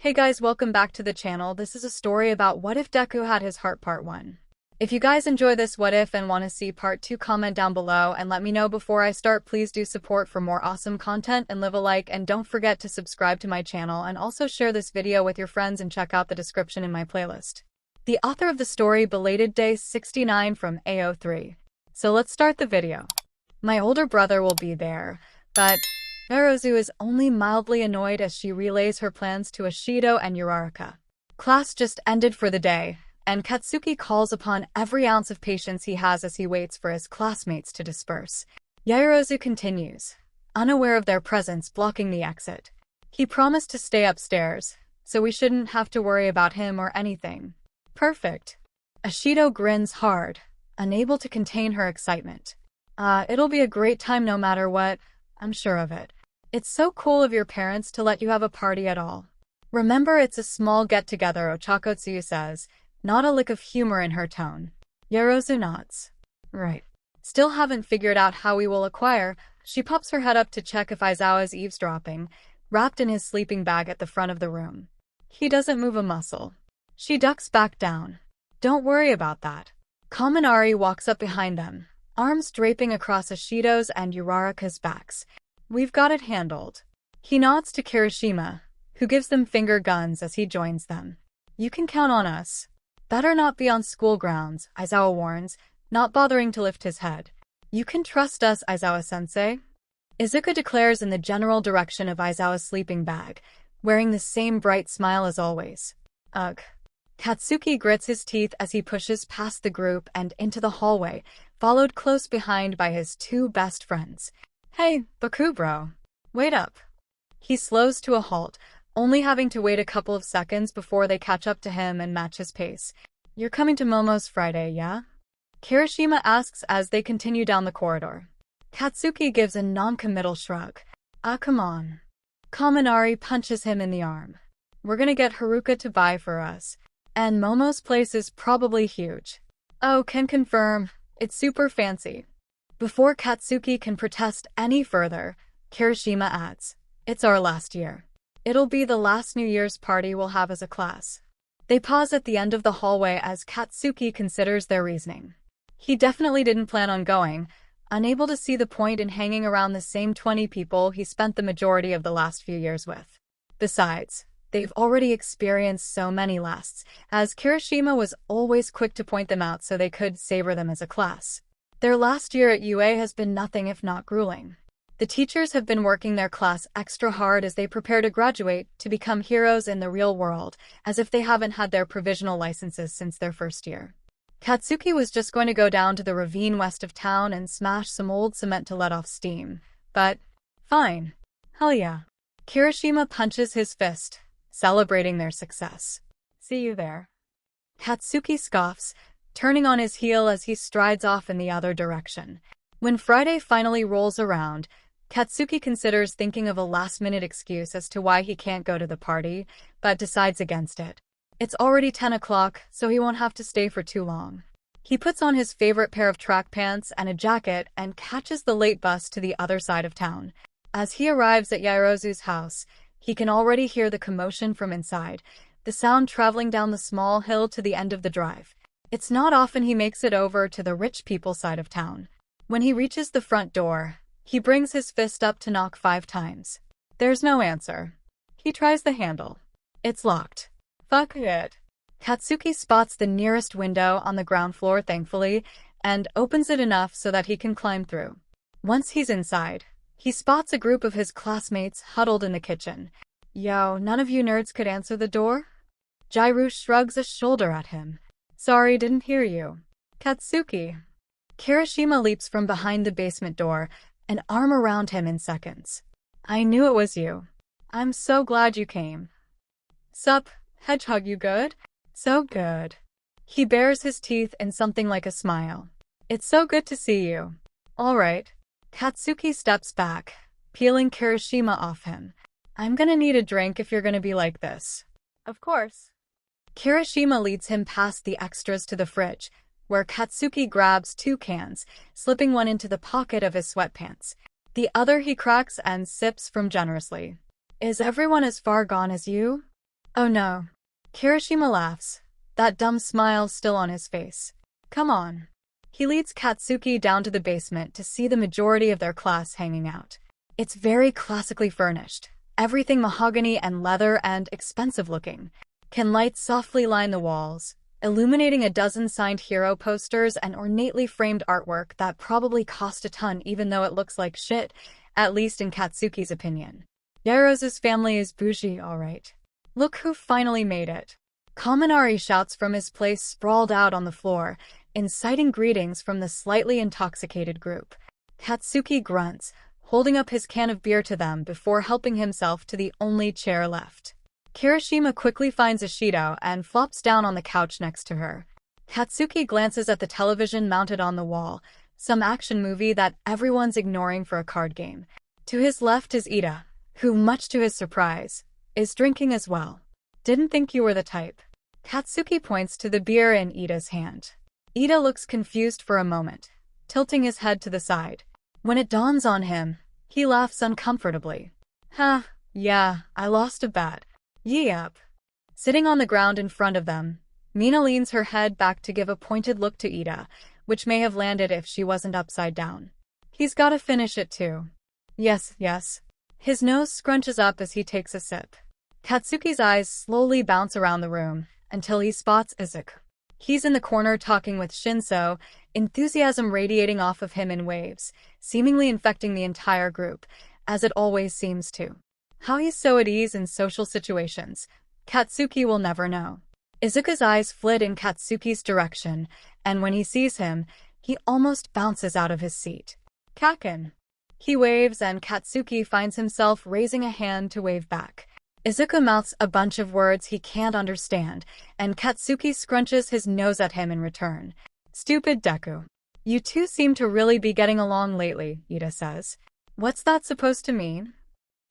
Hey guys, welcome back to the channel. This is a story about what if Deku had his heart part 1. If you guys enjoy this what if and want to see part 2, comment down below and let me know before I start. Please do support for more awesome content and leave a like, and don't forget to subscribe to my channel and also share this video with your friends and check out the description in my playlist. The author of the story, belated day 69 from AO3. So let's start the video. My older brother will be there, but Ierozu is only mildly annoyed as she relays her plans to Ishido and Uraraka. Class just ended for the day, and Katsuki calls upon every ounce of patience he has as he waits for his classmates to disperse. Ierozu continues, unaware of their presence blocking the exit. He promised to stay upstairs, so we shouldn't have to worry about him or anything. Perfect. Ishido grins hard, unable to contain her excitement. It'll be a great time no matter what, I'm sure of it. It's so cool of your parents to let you have a party at all. Remember, it's a small get-together, Ochakotsuyu says, not a lick of humor in her tone. Ierozu nods. Right. Still haven't figured out how we will acquire. She pops her head up to check if Aizawa's eavesdropping, wrapped in his sleeping bag at the front of the room. He doesn't move a muscle. She ducks back down. Don't worry about that. Kaminari walks up behind them, arms draping across Ishido's and Uraraka's backs. We've got it handled. He nods to Kirishima, who gives them finger guns as he joins them. You can count on us. Better not be on school grounds, Aizawa warns, not bothering to lift his head. You can trust us, Aizawa-sensei. Izuku declares in the general direction of Aizawa's sleeping bag, wearing the same bright smile as always. Ugh. Katsuki grits his teeth as he pushes past the group and into the hallway, followed close behind by his two best friends. Hey, Bakubro. Wait up. He slows to a halt, only having to wait a couple of seconds before they catch up to him and match his pace. You're coming to Momo's Friday, yeah? Kirishima asks as they continue down the corridor. Katsuki gives a non-committal shrug. Come on. Kaminari punches him in the arm. We're gonna get Haruka to buy for us. And Momo's place is probably huge. Oh, can confirm. It's super fancy. Before Katsuki can protest any further, Kirishima adds, it's our last year. It'll be the last New Year's party we'll have as a class. They pause at the end of the hallway as Katsuki considers their reasoning. He definitely didn't plan on going, unable to see the point in hanging around the same 20 people he spent the majority of the last few years with. Besides, they've already experienced so many lasts, as Kirishima was always quick to point them out so they could savor them as a class. Their last year at UA has been nothing if not grueling. The teachers have been working their class extra hard as they prepare to graduate to become heroes in the real world, as if they haven't had their provisional licenses since their first year. Katsuki was just going to go down to the ravine west of town and smash some old cement to let off steam. But, fine. Hell yeah. Kirishima punches his fist, celebrating their success. See you there. Katsuki scoffs, turning on his heel as he strides off in the other direction. When Friday finally rolls around, Katsuki considers thinking of a last-minute excuse as to why he can't go to the party, but decides against it. It's already 10 o'clock, so he won't have to stay for too long. He puts on his favorite pair of track pants and a jacket and catches the late bus to the other side of town. As he arrives at Ierozu's house, he can already hear the commotion from inside, the sound traveling down the small hill to the end of the drive. It's not often he makes it over to the rich people side of town. When he reaches the front door, he brings his fist up to knock 5 times. There's no answer. He tries the handle. It's locked. Fuck it. Katsuki spots the nearest window on the ground floor, thankfully, and opens it enough so that he can climb through. Once he's inside, he spots a group of his classmates huddled in the kitchen. Yo, none of you nerds could answer the door? Jairu shrugs a shoulder at him. Sorry, didn't hear you. Katsuki. Kirishima leaps from behind the basement door, an arm around him in seconds. I knew it was you. I'm so glad you came. Sup, Hedgehog, you good? So good. He bares his teeth in something like a smile. It's so good to see you. All right. Katsuki steps back, peeling Kirishima off him. I'm gonna need a drink if you're gonna be like this. Of course. Kirishima leads him past the extras to the fridge, where Katsuki grabs 2 cans, slipping one into the pocket of his sweatpants. The other he cracks and sips from generously. Is everyone as far gone as you? Oh no. Kirishima laughs, that dumb smile still on his face. Come on. He leads Katsuki down to the basement to see the majority of their class hanging out. It's very classically furnished. Everything mahogany and leather and expensive looking. Can lights softly line the walls, illuminating a dozen signed hero posters and ornately framed artwork that probably cost a ton even though it looks like shit, at least in Katsuki's opinion. Yaro's family is bougie, alright. Look who finally made it. Kaminari shouts from his place sprawled out on the floor, inciting greetings from the slightly intoxicated group. Katsuki grunts, holding up his can of beer to them before helping himself to the only chair left. Kirishima quickly finds Ishido and flops down on the couch next to her. Katsuki glances at the television mounted on the wall, some action movie that everyone's ignoring for a card game. To his left is Ida, who, much to his surprise, is drinking as well. Didn't think you were the type. Katsuki points to the beer in Ida's hand. Ida looks confused for a moment, tilting his head to the side. When it dawns on him, he laughs uncomfortably. Yeah, I lost a bet. Yep. Sitting on the ground in front of them, Mina leans her head back to give a pointed look to Ida, which may have landed if she wasn't upside down. He's gotta finish it too. Yes. His nose scrunches up as he takes a sip. Katsuki's eyes slowly bounce around the room until he spots Izuku. He's in the corner talking with Shinso, enthusiasm radiating off of him in waves, seemingly infecting the entire group, as it always seems to. How he's so at ease in social situations, Katsuki will never know. Izuku's eyes flit in Katsuki's direction, and when he sees him, he almost bounces out of his seat. Kaken. He waves and Katsuki finds himself raising a hand to wave back. Izuku mouths a bunch of words he can't understand, and Katsuki scrunches his nose at him in return. Stupid Deku. You two seem to really be getting along lately, Ida says. What's that supposed to mean?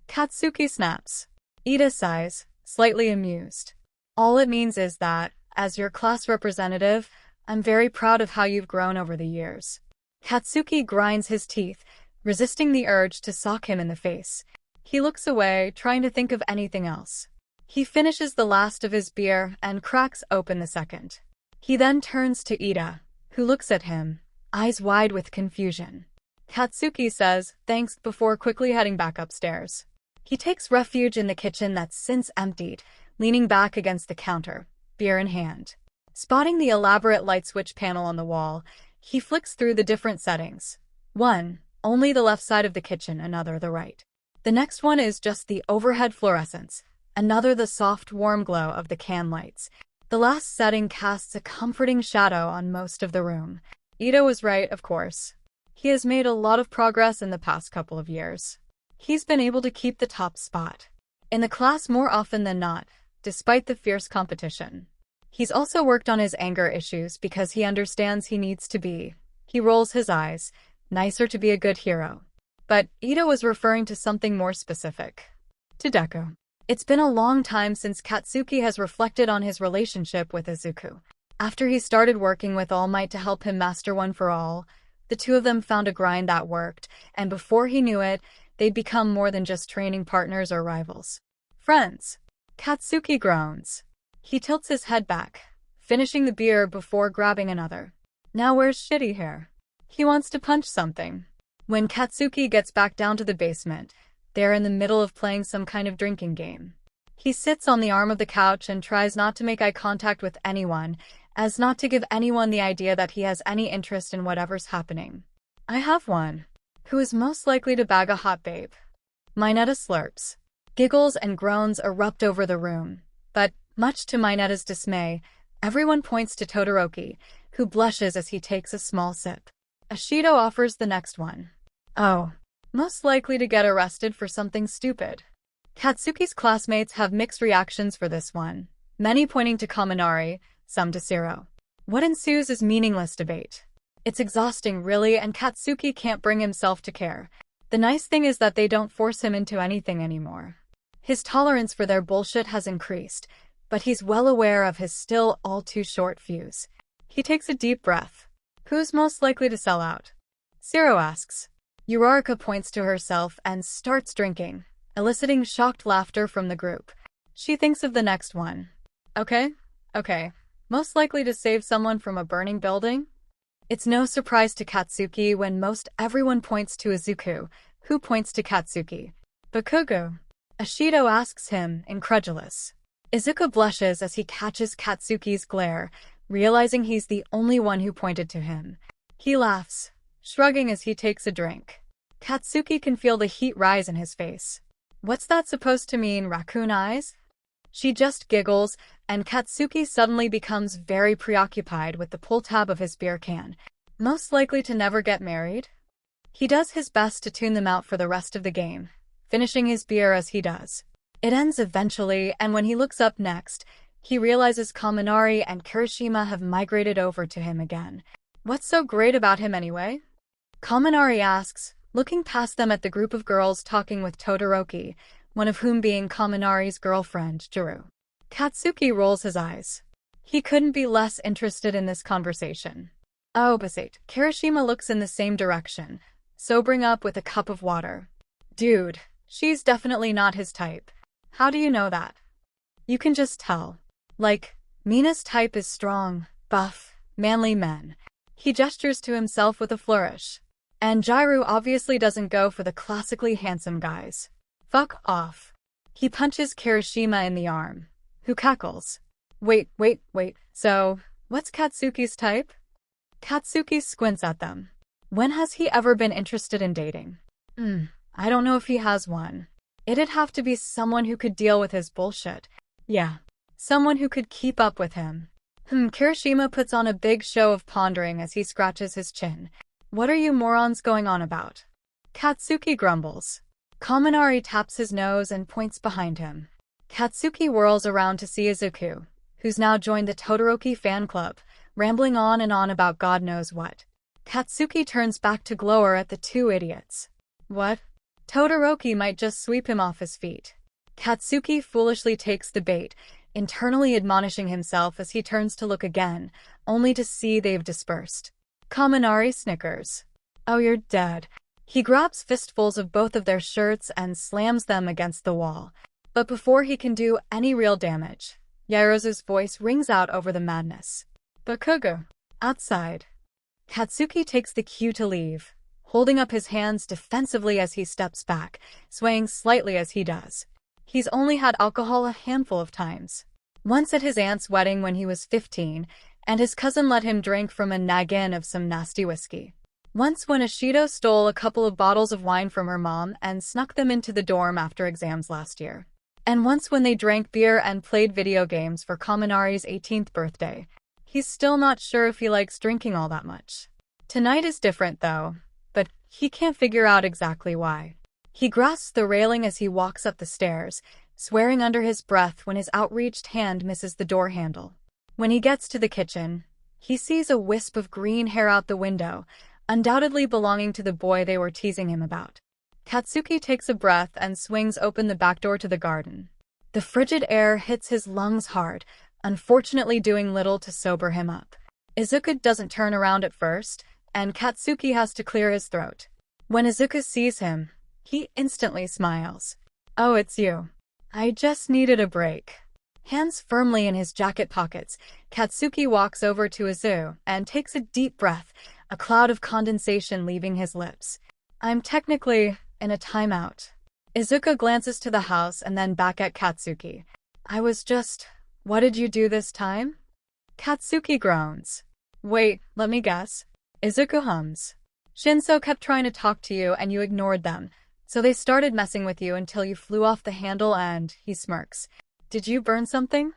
Katsuki snaps. Ida sighs, slightly amused. All it means is that, as your class representative, I'm very proud of how you've grown over the years. Katsuki grinds his teeth, resisting the urge to sock him in the face. He looks away, trying to think of anything else. He finishes the last of his beer and cracks open the second. He then turns to Ida, who looks at him, eyes wide with confusion. Katsuki says thanks before quickly heading back upstairs. He takes refuge in the kitchen that's since emptied, leaning back against the counter, beer in hand. Spotting the elaborate light switch panel on the wall, he flicks through the different settings. One, only the left side of the kitchen, another the right. The next one is just the overhead fluorescence, another the soft, warm glow of the can lights. The last setting casts a comforting shadow on most of the room. Ida was right, of course. He has made a lot of progress in the past couple of years. He's been able to keep the top spot in the class more often than not, despite the fierce competition. He's also worked on his anger issues because he understands he needs to be. He rolls his eyes. Nicer to be a good hero. But Ida was referring to something more specific. To Deku. It's been a long time since Katsuki has reflected on his relationship with Izuku. After he started working with All Might to help him master One for All, the two of them found a grind that worked, and before he knew it, they'd become more than just training partners or rivals. Friends. Katsuki groans. He tilts his head back, finishing the beer before grabbing another. Now where's Shitty Hair? He wants to punch something. When Katsuki gets back down to the basement, they're in the middle of playing some kind of drinking game. He sits on the arm of the couch and tries not to make eye contact with anyone, as not to give anyone the idea that he has any interest in whatever's happening. I have one. Who is most likely to bag a hot babe? Mineta slurps. Giggles and groans erupt over the room, but, much to Mineta's dismay, everyone points to Todoroki, who blushes as he takes a small sip. Ishido offers the next one. Oh, most likely to get arrested for something stupid. Katsuki's classmates have mixed reactions for this one, many pointing to Kaminari, some to Zero. What ensues is meaningless debate. It's exhausting, really, and Katsuki can't bring himself to care. The nice thing is that they don't force him into anything anymore. His tolerance for their bullshit has increased, but he's well aware of his still all too short fuse. He takes a deep breath. Who's most likely to sell out? Zero asks. Uriarka points to herself and starts drinking, eliciting shocked laughter from the group. She thinks of the next one. Okay. Most likely to save someone from a burning building? It's no surprise to Katsuki when most everyone points to Izuku, who points to Katsuki. 𝗵𝘃𝗧𝗏. Ashido asks him, incredulous. Izuku blushes as he catches Katsuki's glare, realizing he's the only one who pointed to him. He laughs, shrugging as he takes a drink. Katsuki can feel the heat rise in his face. What's that supposed to mean, raccoon eyes? She just giggles, and Katsuki suddenly becomes very preoccupied with the pull tab of his beer can, most likely to never get married. He does his best to tune them out for the rest of the game, finishing his beer as he does. It ends eventually, and when he looks up next, he realizes Kaminari and Kirishima have migrated over to him again. What's so great about him anyway? Kaminari asks, looking past them at the group of girls talking with Todoroki, one of whom being Kaminari's girlfriend, Juru. Katsuki rolls his eyes. He couldn't be less interested in this conversation. Opposite, Kirishima looks in the same direction, sobering up with a cup of water. Dude, she's definitely not his type. How do you know that? You can just tell. Like, Mina's type is strong, buff, manly men. He gestures to himself with a flourish. And Juru obviously doesn't go for the classically handsome guys. Fuck off. He punches Kirishima in the arm, who cackles. Wait, so, what's Katsuki's type? Katsuki squints at them. When has he ever been interested in dating? I don't know if he has one. It'd have to be someone who could deal with his bullshit. Yeah. Someone who could keep up with him. Kirishima puts on a big show of pondering as he scratches his chin. What are you morons going on about? Katsuki grumbles. Kaminari taps his nose and points behind him. Katsuki whirls around to see Izuku, who's now joined the Todoroki fan club, rambling on and on about God knows what. Katsuki turns back to glower at the two idiots. What? Todoroki might just sweep him off his feet. Katsuki foolishly takes the bait, internally admonishing himself as he turns to look again, only to see they've dispersed. Kaminari snickers. Oh, you're dead. He grabs fistfuls of both of their shirts and slams them against the wall. But before he can do any real damage, Yairozu's voice rings out over the madness. 𝗵𝘃𝗧𝗏. Outside. Katsuki takes the cue to leave, holding up his hands defensively as he steps back, swaying slightly as he does. He's only had alcohol a handful of times. Once at his aunt's wedding when he was 15, and his cousin let him drink from a naggin of some nasty whiskey. Once when Ashido stole a couple of bottles of wine from her mom and snuck them into the dorm after exams last year. And once when they drank beer and played video games for Kaminari's 18th birthday. He's still not sure if he likes drinking all that much. Tonight is different though, but he can't figure out exactly why. He grasps the railing as he walks up the stairs, swearing under his breath when his outreached hand misses the door handle. When he gets to the kitchen, he sees a wisp of green hair out the window, undoubtedly belonging to the boy they were teasing him about. Katsuki takes a breath and swings open the back door to the garden. The frigid air hits his lungs hard, unfortunately doing little to sober him up. Izuku doesn't turn around at first, and Katsuki has to clear his throat. When Izuku sees him, he instantly smiles. Oh, it's you. I just needed a break. Hands firmly in his jacket pockets, Katsuki walks over to Izuku and takes a deep breath, a cloud of condensation leaving his lips. I'm technically in a timeout. Izuku glances to the house and then back at Katsuki. What did you do this time? Katsuki groans. Wait, let me guess. Izuku hums. Shinso kept trying to talk to you and you ignored them, so they started messing with you until you flew off the handle and, he smirks. Did you burn something?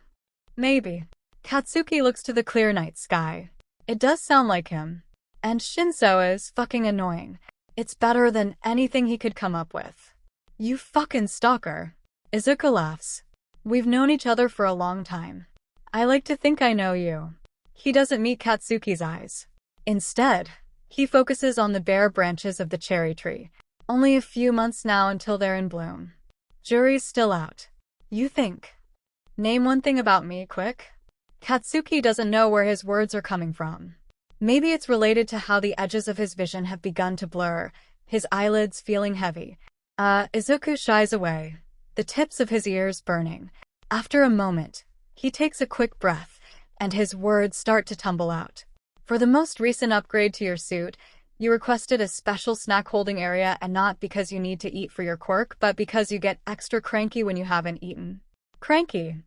Maybe. Katsuki looks to the clear night sky. It does sound like him. And Shinso is fucking annoying. It's better than anything he could come up with. You fucking stalker. Izuku laughs. We've known each other for a long time. I like to think I know you. He doesn't meet Katsuki's eyes. Instead, he focuses on the bare branches of the cherry tree. Only a few months now until they're in bloom. Jury's still out. You think. Name one thing about me, quick. Katsuki doesn't know where his words are coming from. Maybe it's related to how the edges of his vision have begun to blur, his eyelids feeling heavy. Izuku shies away, the tips of his ears burning. After a moment, he takes a quick breath, and his words start to tumble out. For the most recent upgrade to your suit, you requested a special snack holding area, and not because you need to eat for your quirk, but because you get extra cranky when you haven't eaten. Cranky.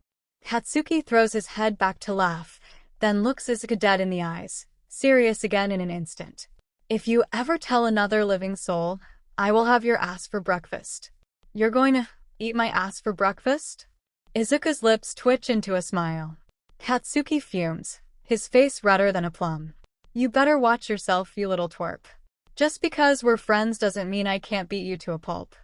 Katsuki throws his head back to laugh, then looks Izuku dead in the eyes, serious again in an instant. If you ever tell another living soul, I will have your ass for breakfast. You're going to eat my ass for breakfast? Izuku's lips twitch into a smile. Katsuki fumes, his face redder than a plum. You better watch yourself, you little twerp. Just because we're friends doesn't mean I can't beat you to a pulp.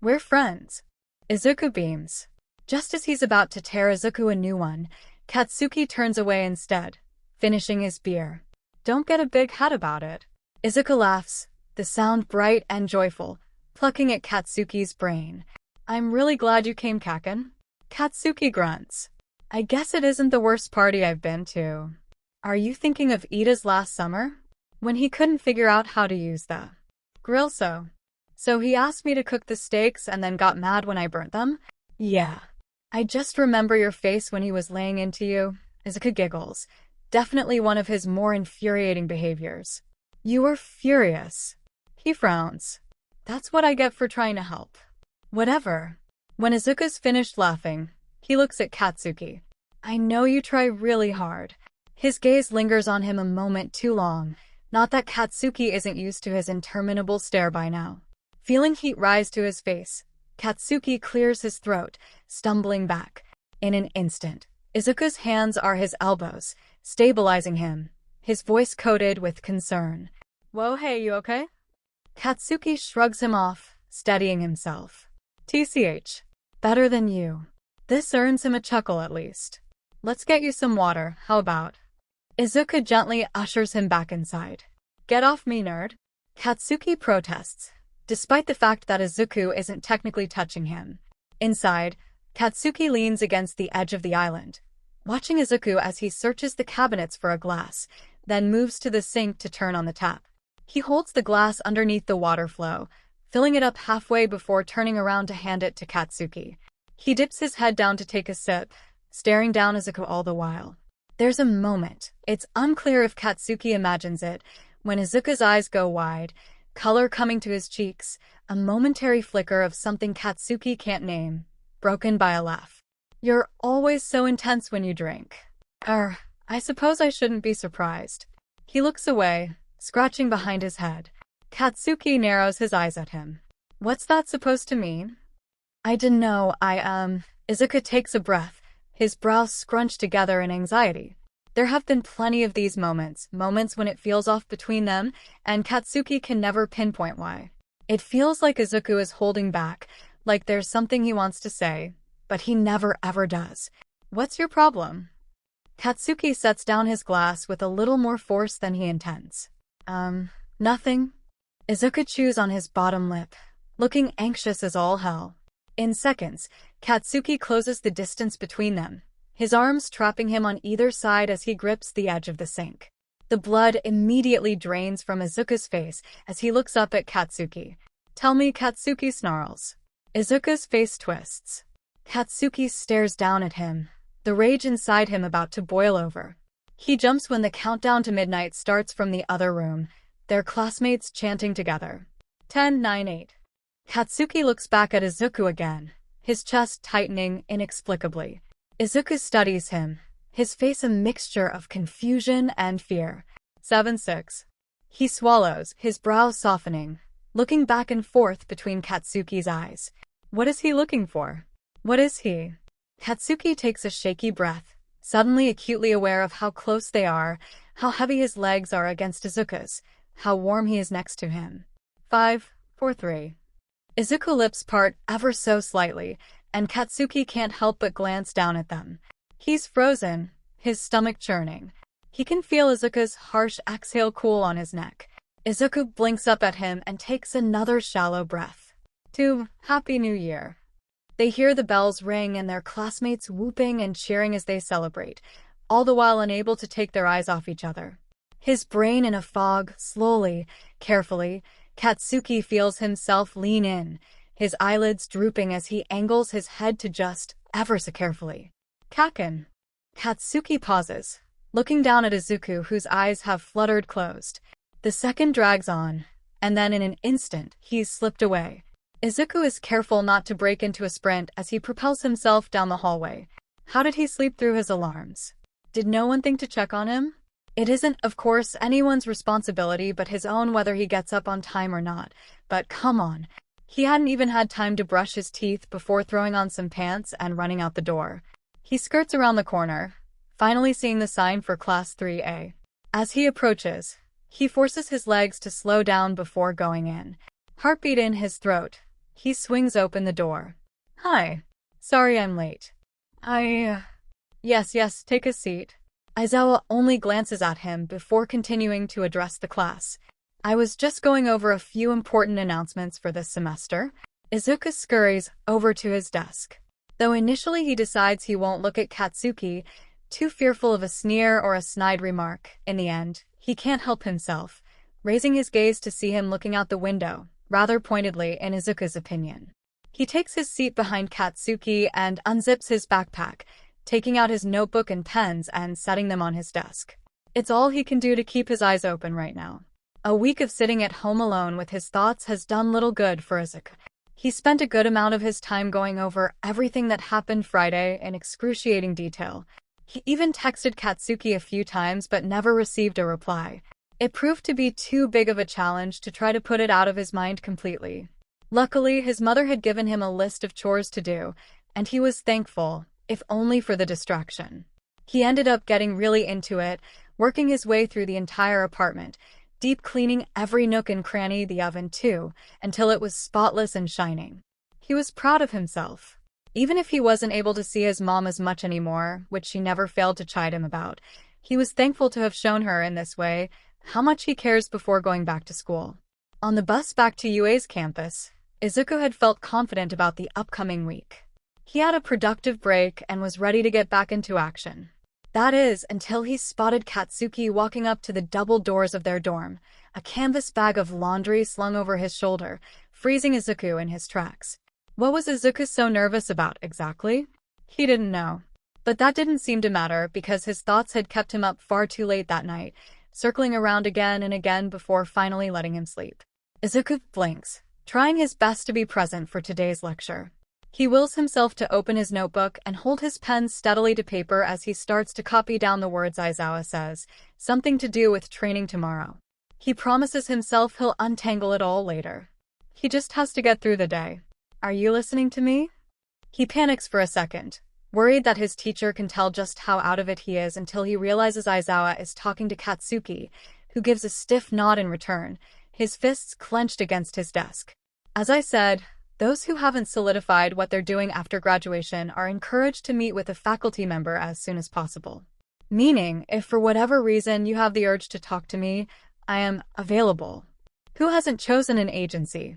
We're friends. Izuku beams. Just as he's about to tear Izuku a new one, Katsuki turns away instead, finishing his beer. Don't get a big head about it. Izuku laughs, the sound bright and joyful, plucking at Katsuki's brain. I'm really glad you came, Kaken. Katsuki grunts. I guess it isn't the worst party I've been to. Are you thinking of Ida's last summer? When he couldn't figure out how to use the grill so he asked me to cook the steaks and then got mad when I burnt them? Yeah. I just remember your face when he was laying into you. Izuku giggles. Definitely one of his more infuriating behaviors. You were furious. He frowns. That's what I get for trying to help. Whatever. When Izuku's finished laughing, he looks at Katsuki. I know you try really hard. His gaze lingers on him a moment too long. Not that Katsuki isn't used to his interminable stare by now. Feeling heat rise to his face, Katsuki clears his throat, stumbling back. In an instant, Izuku's hands are his elbows, stabilizing him, his voice coated with concern. Whoa, hey, you okay? Katsuki shrugs him off, steadying himself. TCH. Better than you. This earns him a chuckle at least. Let's get you some water, how about? Izuku gently ushers him back inside. Get off me, nerd. Katsuki protests, despite the fact that Izuku isn't technically touching him. Inside, Katsuki leans against the edge of the island, watching Izuku as he searches the cabinets for a glass, then moves to the sink to turn on the tap. He holds the glass underneath the water flow, filling it up halfway before turning around to hand it to Katsuki. He dips his head down to take a sip, staring down Izuku all the while. There's a moment, it's unclear if Katsuki imagines it, when Izuku's eyes go wide, color coming to his cheeks, a momentary flicker of something Katsuki can't name, broken by a laugh. You're always so intense when you drink. I suppose I shouldn't be surprised. He looks away, scratching behind his head. Katsuki narrows his eyes at him. What's that supposed to mean? I didn't know, Izuku takes a breath, his brows scrunched together in anxiety. There have been plenty of these moments when it feels off between them, and Katsuki can never pinpoint why. It feels like Izuku is holding back, like there's something he wants to say, but he never ever does. What's your problem? Katsuki sets down his glass with a little more force than he intends. Nothing. Izuku chews on his bottom lip, looking anxious as all hell. In seconds, Katsuki closes the distance between them, his arms trapping him on either side as he grips the edge of the sink. The blood immediately drains from Izuku's face as he looks up at Katsuki. Tell me, Katsuki snarls. Izuku's face twists. Katsuki stares down at him, the rage inside him about to boil over. He jumps when the countdown to midnight starts from the other room, their classmates chanting together. 10, 9, 8. Katsuki looks back at Izuku again, his chest tightening inexplicably. Izuku studies him, his face a mixture of confusion and fear. 7, 6. He swallows, his brows softening, looking back and forth between Katsuki's eyes. What is he looking for? What is he? Katsuki takes a shaky breath, suddenly acutely aware of how close they are, how heavy his legs are against Izuku's, how warm he is next to him. 5, 4, 3. Izuku's lips part ever so slightly, and Katsuki can't help but glance down at them. He's frozen, his stomach churning. He can feel Izuku's harsh exhale cool on his neck. Izuku blinks up at him and takes another shallow breath. 2. Happy New Year. They hear the bells ring and their classmates whooping and cheering as they celebrate, all the while unable to take their eyes off each other. His brain in a fog, slowly, carefully, Katsuki feels himself lean in, his eyelids drooping as he angles his head to just ever so carefully. Kaken. Katsuki pauses, looking down at Izuku, whose eyes have fluttered closed. The second drags on, and then in an instant, he's slipped away. Izuku is careful not to break into a sprint as he propels himself down the hallway. How did he sleep through his alarms? Did no one think to check on him? It isn't, of course, anyone's responsibility but his own whether he gets up on time or not. But come on. He hadn't even had time to brush his teeth before throwing on some pants and running out the door. He skirts around the corner, finally seeing the sign for Class 3A. As he approaches, he forces his legs to slow down before going in. Heartbeat in his throat, he swings open the door. Hi. Sorry I'm late. Yes, take a seat. Aizawa only glances at him before continuing to address the class. I was just going over a few important announcements for this semester. Izuku scurries over to his desk. Though initially he decides he won't look at Katsuki, too fearful of a sneer or a snide remark, in the end, he can't help himself, raising his gaze to see him looking out the window, rather pointedly in Izuku's opinion. He takes his seat behind Katsuki and unzips his backpack, taking out his notebook and pens and setting them on his desk. It's all he can do to keep his eyes open right now. A week of sitting at home alone with his thoughts has done little good for Izuku. He spent a good amount of his time going over everything that happened Friday in excruciating detail. He even texted Katsuki a few times but never received a reply. It proved to be too big of a challenge to try to put it out of his mind completely. Luckily, his mother had given him a list of chores to do, and he was thankful, if only for the distraction. He ended up getting really into it, working his way through the entire apartment, deep cleaning every nook and cranny, the oven too, until it was spotless and shining. He was proud of himself. Even if he wasn't able to see his mom as much anymore, which she never failed to chide him about, he was thankful to have shown her in this way how much he cares before going back to school. On the bus back to UA's campus, Izuku had felt confident about the upcoming week. He had a productive break and was ready to get back into action. That is, until he spotted Katsuki walking up to the double doors of their dorm, a canvas bag of laundry slung over his shoulder, freezing Izuku in his tracks. What was Izuku so nervous about, exactly? He didn't know. But that didn't seem to matter because his thoughts had kept him up far too late that night, circling around again and again before finally letting him sleep. Izuku blinks, trying his best to be present for today's lecture. He wills himself to open his notebook and hold his pen steadily to paper as he starts to copy down the words Aizawa says, something to do with training tomorrow. He promises himself he'll untangle it all later. He just has to get through the day. Are you listening to me? He panics for a second, worried that his teacher can tell just how out of it he is until he realizes Aizawa is talking to Katsuki, who gives a stiff nod in return, his fists clenched against his desk. As I said, those who haven't solidified what they're doing after graduation are encouraged to meet with a faculty member as soon as possible. Meaning, if for whatever reason you have the urge to talk to me, I am available. Who hasn't chosen an agency?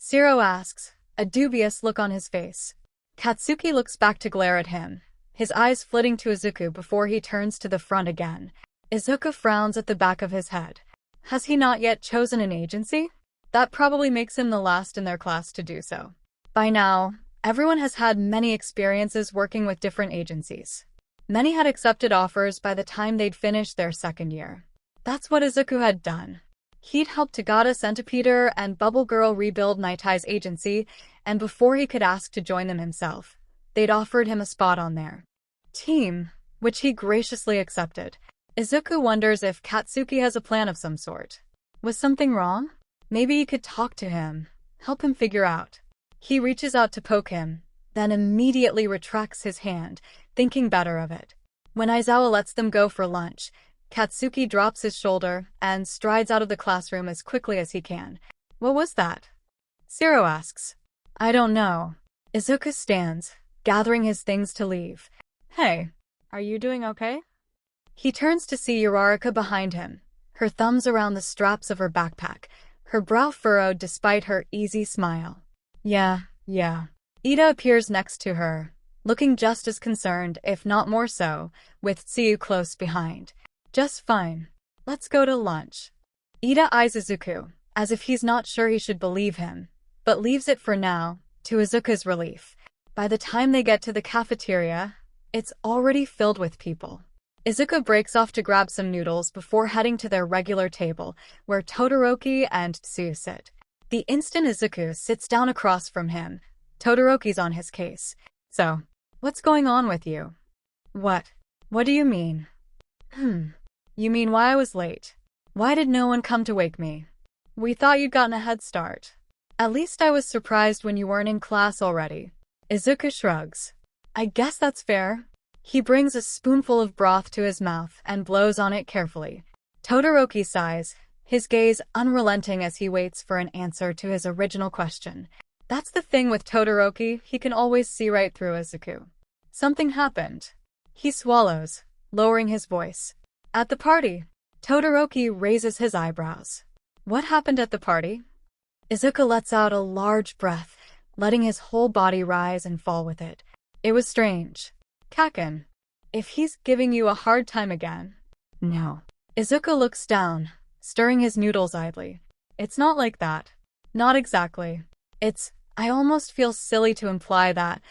𝗧𝗏 asks, a dubious look on his face. Katsuki looks back to glare at him, his eyes flitting to Izuku before he turns to the front again. Izuku frowns at the back of his head. Has he not yet chosen an agency? That probably makes him the last in their class to do so. By now, everyone has had many experiences working with different agencies. Many had accepted offers by the time they'd finished their second year. That's what Izuku had done. He'd helped 𝗧𝗏𝗏 and Bubble Girl rebuild Nightai's agency, and before he could ask to join them himself, they'd offered him a spot on their team, which he graciously accepted. Izuku wonders if Katsuki has a plan of some sort. Was something wrong? Maybe he could talk to him, help him figure out. He reaches out to poke him, then immediately retracts his hand, thinking better of it. When Aizawa lets them go for lunch, Katsuki drops his shoulder and strides out of the classroom as quickly as he can. What was that? 𝗧𝗏 asks. I don't know. Izuku stands, gathering his things to leave. Hey, are you doing okay? He turns to see Uraraka behind him, her thumbs around the straps of her backpack, her brow furrowed despite her easy smile. Yeah. Iida appears next to her, looking just as concerned, if not more so, with Tsuyu close behind. Just fine. Let's go to lunch. Iida eyes Izuku, as if he's not sure he should believe him, but leaves it for now, to Izuku's relief. By the time they get to the cafeteria, it's already filled with people. Izuku breaks off to grab some noodles before heading to their regular table, where Todoroki and 𝗬𝗪 sit. The instant Izuku sits down across from him, Todoroki's on his case. So, what's going on with you? What do you mean? You mean why I was late? Why did no one come to wake me? We thought you'd gotten a head start. At least I was surprised when you weren't in class already. Izuku shrugs. I guess that's fair. He brings a spoonful of broth to his mouth and blows on it carefully. Todoroki sighs, his gaze unrelenting as he waits for an answer to his original question. That's the thing with Todoroki, he can always see right through Izuku. Something happened. He swallows, lowering his voice. At the party. Todoroki raises his eyebrows. What happened at the party? Izuku lets out a large breath, letting his whole body rise and fall with it. It was strange. Kaken. If he's giving you a hard time again. No. Izuku looks down, stirring his noodles idly. It's not like that. Not exactly. I almost feel silly to imply that,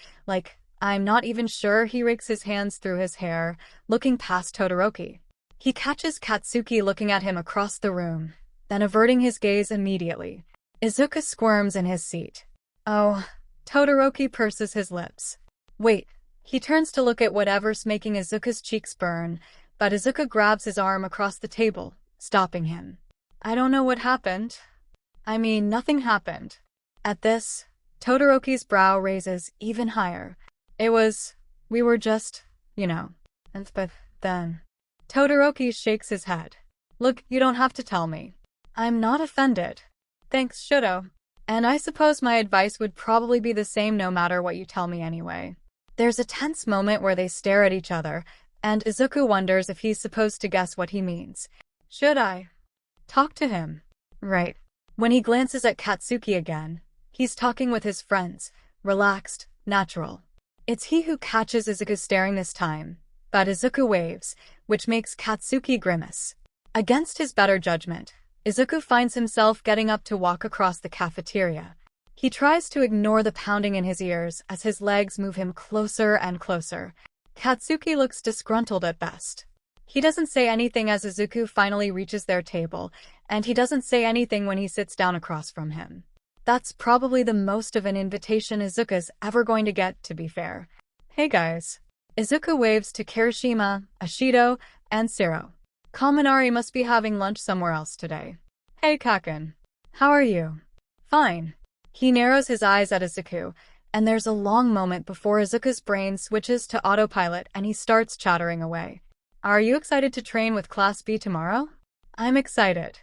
I'm not even sure. He rakes his hands through his hair, looking past Todoroki. He catches Katsuki looking at him across the room, then averting his gaze immediately. Izuku squirms in his seat. Oh, Todoroki purses his lips. Wait. He turns to look at whatever's making Izuku's cheeks burn, but Izuku grabs his arm across the table, stopping him. I don't know what happened. I mean, nothing happened. At this, Todoroki's brow raises even higher. We were just, but then. Todoroki shakes his head. Look, you don't have to tell me. I'm not offended. Thanks, Shudo. And I suppose my advice would probably be the same no matter what you tell me anyway. There's a tense moment where they stare at each other, and Izuku wonders if he's supposed to guess what he means. Should I talk to him? Right. When he glances at Katsuki again, he's talking with his friends, relaxed, natural. It's he who catches Izuku staring this time, but Izuku waves, which makes Katsuki grimace. Against his better judgment, Izuku finds himself getting up to walk across the cafeteria. He tries to ignore the pounding in his ears as his legs move him closer and closer. Katsuki looks disgruntled at best. He doesn't say anything as Izuku finally reaches their table, and he doesn't say anything when he sits down across from him. That's probably the most of an invitation Izuku's ever going to get, to be fair. Hey guys. Izuku waves to Kirishima, Ashido, and Sero. Kaminari must be having lunch somewhere else today. Hey Kaken. How are you? Fine. He narrows his eyes at Izuku, and there's a long moment before Izuku's brain switches to autopilot and he starts chattering away. Are you excited to train with Class B tomorrow? I'm excited.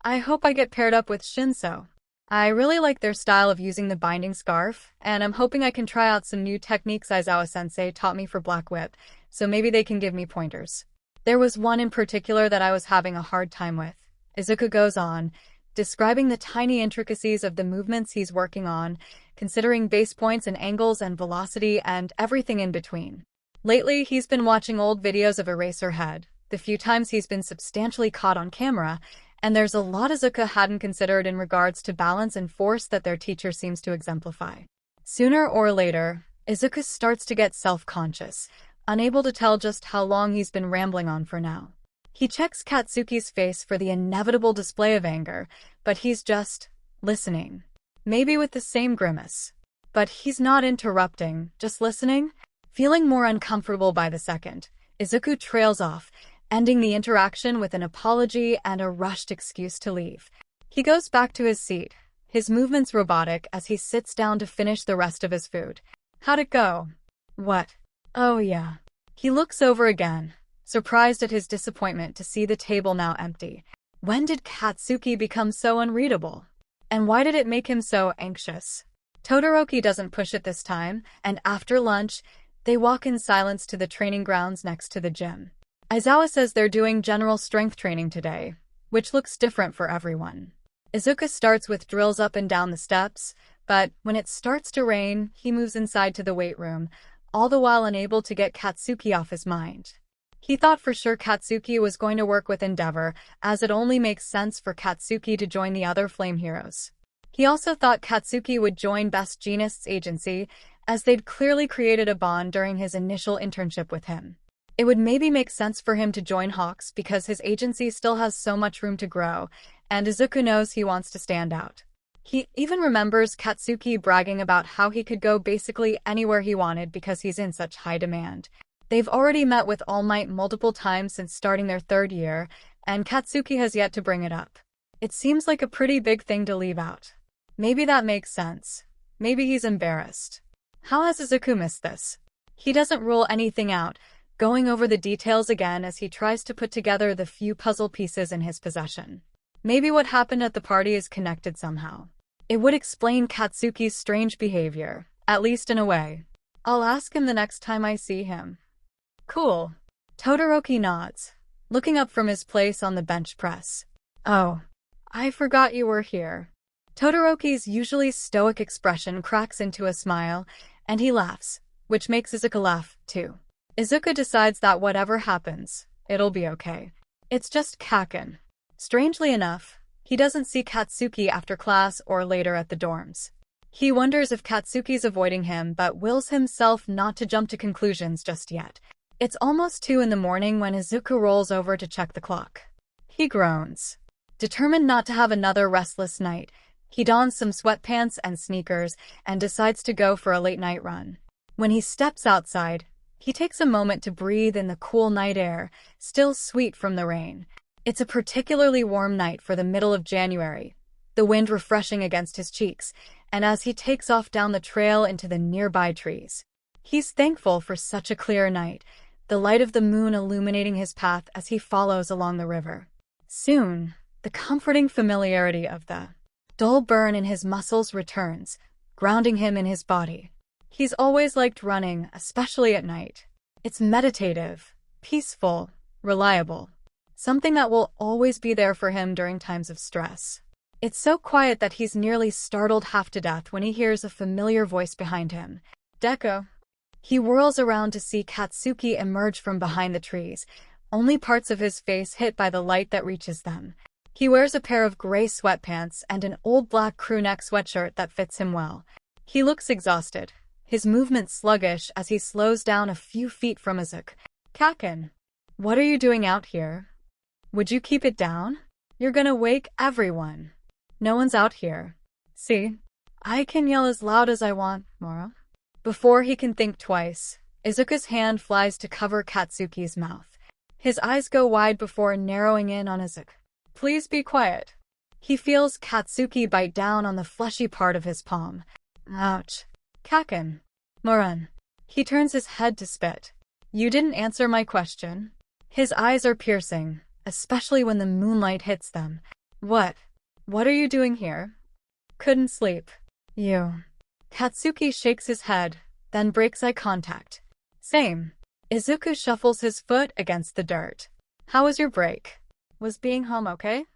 I hope I get paired up with Shinso. I really like their style of using the binding scarf, and I'm hoping I can try out some new techniques Aizawa-sensei taught me for Black Whip, so maybe they can give me pointers. There was one in particular that I was having a hard time with. Izuku goes on, describing the tiny intricacies of the movements he's working on, considering base points and angles and velocity and everything in between. Lately, he's been watching old videos of Eraserhead, the few times he's been substantially caught on camera, and there's a lot Izuku hadn't considered in regards to balance and force that their teacher seems to exemplify. Sooner or later, Izuku starts to get self-conscious, unable to tell just how long he's been rambling on for now. He checks Katsuki's face for the inevitable display of anger, but he's just listening. Maybe with the same grimace. But he's not interrupting, just listening. Feeling more uncomfortable by the second, Izuku trails off, ending the interaction with an apology and a rushed excuse to leave. He goes back to his seat, his movements robotic as he sits down to finish the rest of his food. How'd it go? What? Oh yeah. He looks over again, surprised at his disappointment to see the table now empty. When did Katsuki become so unreadable? And why did it make him so anxious? Todoroki doesn't push it this time, and after lunch, they walk in silence to the training grounds next to the gym. Aizawa says they're doing general strength training today, which looks different for everyone. Izuku starts with drills up and down the steps, but when it starts to rain, he moves inside to the weight room, all the while unable to get Katsuki off his mind. He thought for sure Katsuki was going to work with 𝗵𝗃𝗏, as it only makes sense for Katsuki to join the other flame heroes. He also thought Katsuki would join Best Jeanist's agency, as they'd clearly created a bond during his initial internship with him. It would maybe make sense for him to join Hawks because his agency still has so much room to grow, and Izuku knows he wants to stand out. He even remembers Katsuki bragging about how he could go basically anywhere he wanted because he's in such high demand. They've already met with All Might multiple times since starting their 3rd year, and Katsuki has yet to bring it up. It seems like a pretty big thing to leave out. Maybe that makes sense. Maybe he's embarrassed. How has Izuku missed this? He doesn't rule anything out, going over the details again as he tries to put together the few puzzle pieces in his possession. Maybe what happened at the party is connected somehow. It would explain Katsuki's strange behavior, at least in a way. I'll ask him the next time I see him. Cool. Todoroki nods, looking up from his place on the bench press. Oh, I forgot you were here. Todoroki's usually stoic expression cracks into a smile, and he laughs, which makes Izuku laugh, too. Izuku decides that whatever happens, it'll be okay. It's just Kaken. Strangely enough, he doesn't see Katsuki after class or later at the dorms. He wonders if Katsuki's avoiding him but wills himself not to jump to conclusions just yet. It's almost 2 in the morning when Izuku rolls over to check the clock. He groans. Determined not to have another restless night, he dons some sweatpants and sneakers and decides to go for a late-night run. When he steps outside, he takes a moment to breathe in the cool night air, still sweet from the rain. It's a particularly warm night for the middle of January, the wind refreshing against his cheeks, and as he takes off down the trail into the nearby trees. He's thankful for such a clear night, the light of the moon illuminating his path as he follows along the river. Soon, the comforting familiarity of the dull burn in his muscles returns, grounding him in his body. He's always liked running, especially at night. It's meditative, peaceful, reliable. Something that will always be there for him during times of stress. It's so quiet that he's nearly startled half to death when he hears a familiar voice behind him. Deku. He whirls around to see Katsuki emerge from behind the trees, only parts of his face hit by the light that reaches them. He wears a pair of gray sweatpants and an old black crewneck sweatshirt that fits him well. He looks exhausted, his movements sluggish as he slows down a few feet from Izuku. Kaken, what are you doing out here? Would you keep it down? You're gonna wake everyone. No one's out here. See? I can yell as loud as I want, Mora. Before he can think twice, Izuku's hand flies to cover Katsuki's mouth. His eyes go wide before narrowing in on Izuku. Please be quiet. He feels Katsuki bite down on the fleshy part of his palm. Ouch. Kaken. Moran. He turns his head to spit. You didn't answer my question. His eyes are piercing, especially when the moonlight hits them. What are you doing here? Couldn't sleep. You. Katsuki shakes his head, then breaks eye contact. Same. Izuku shuffles his foot against the dirt. How was your break? Was being home okay?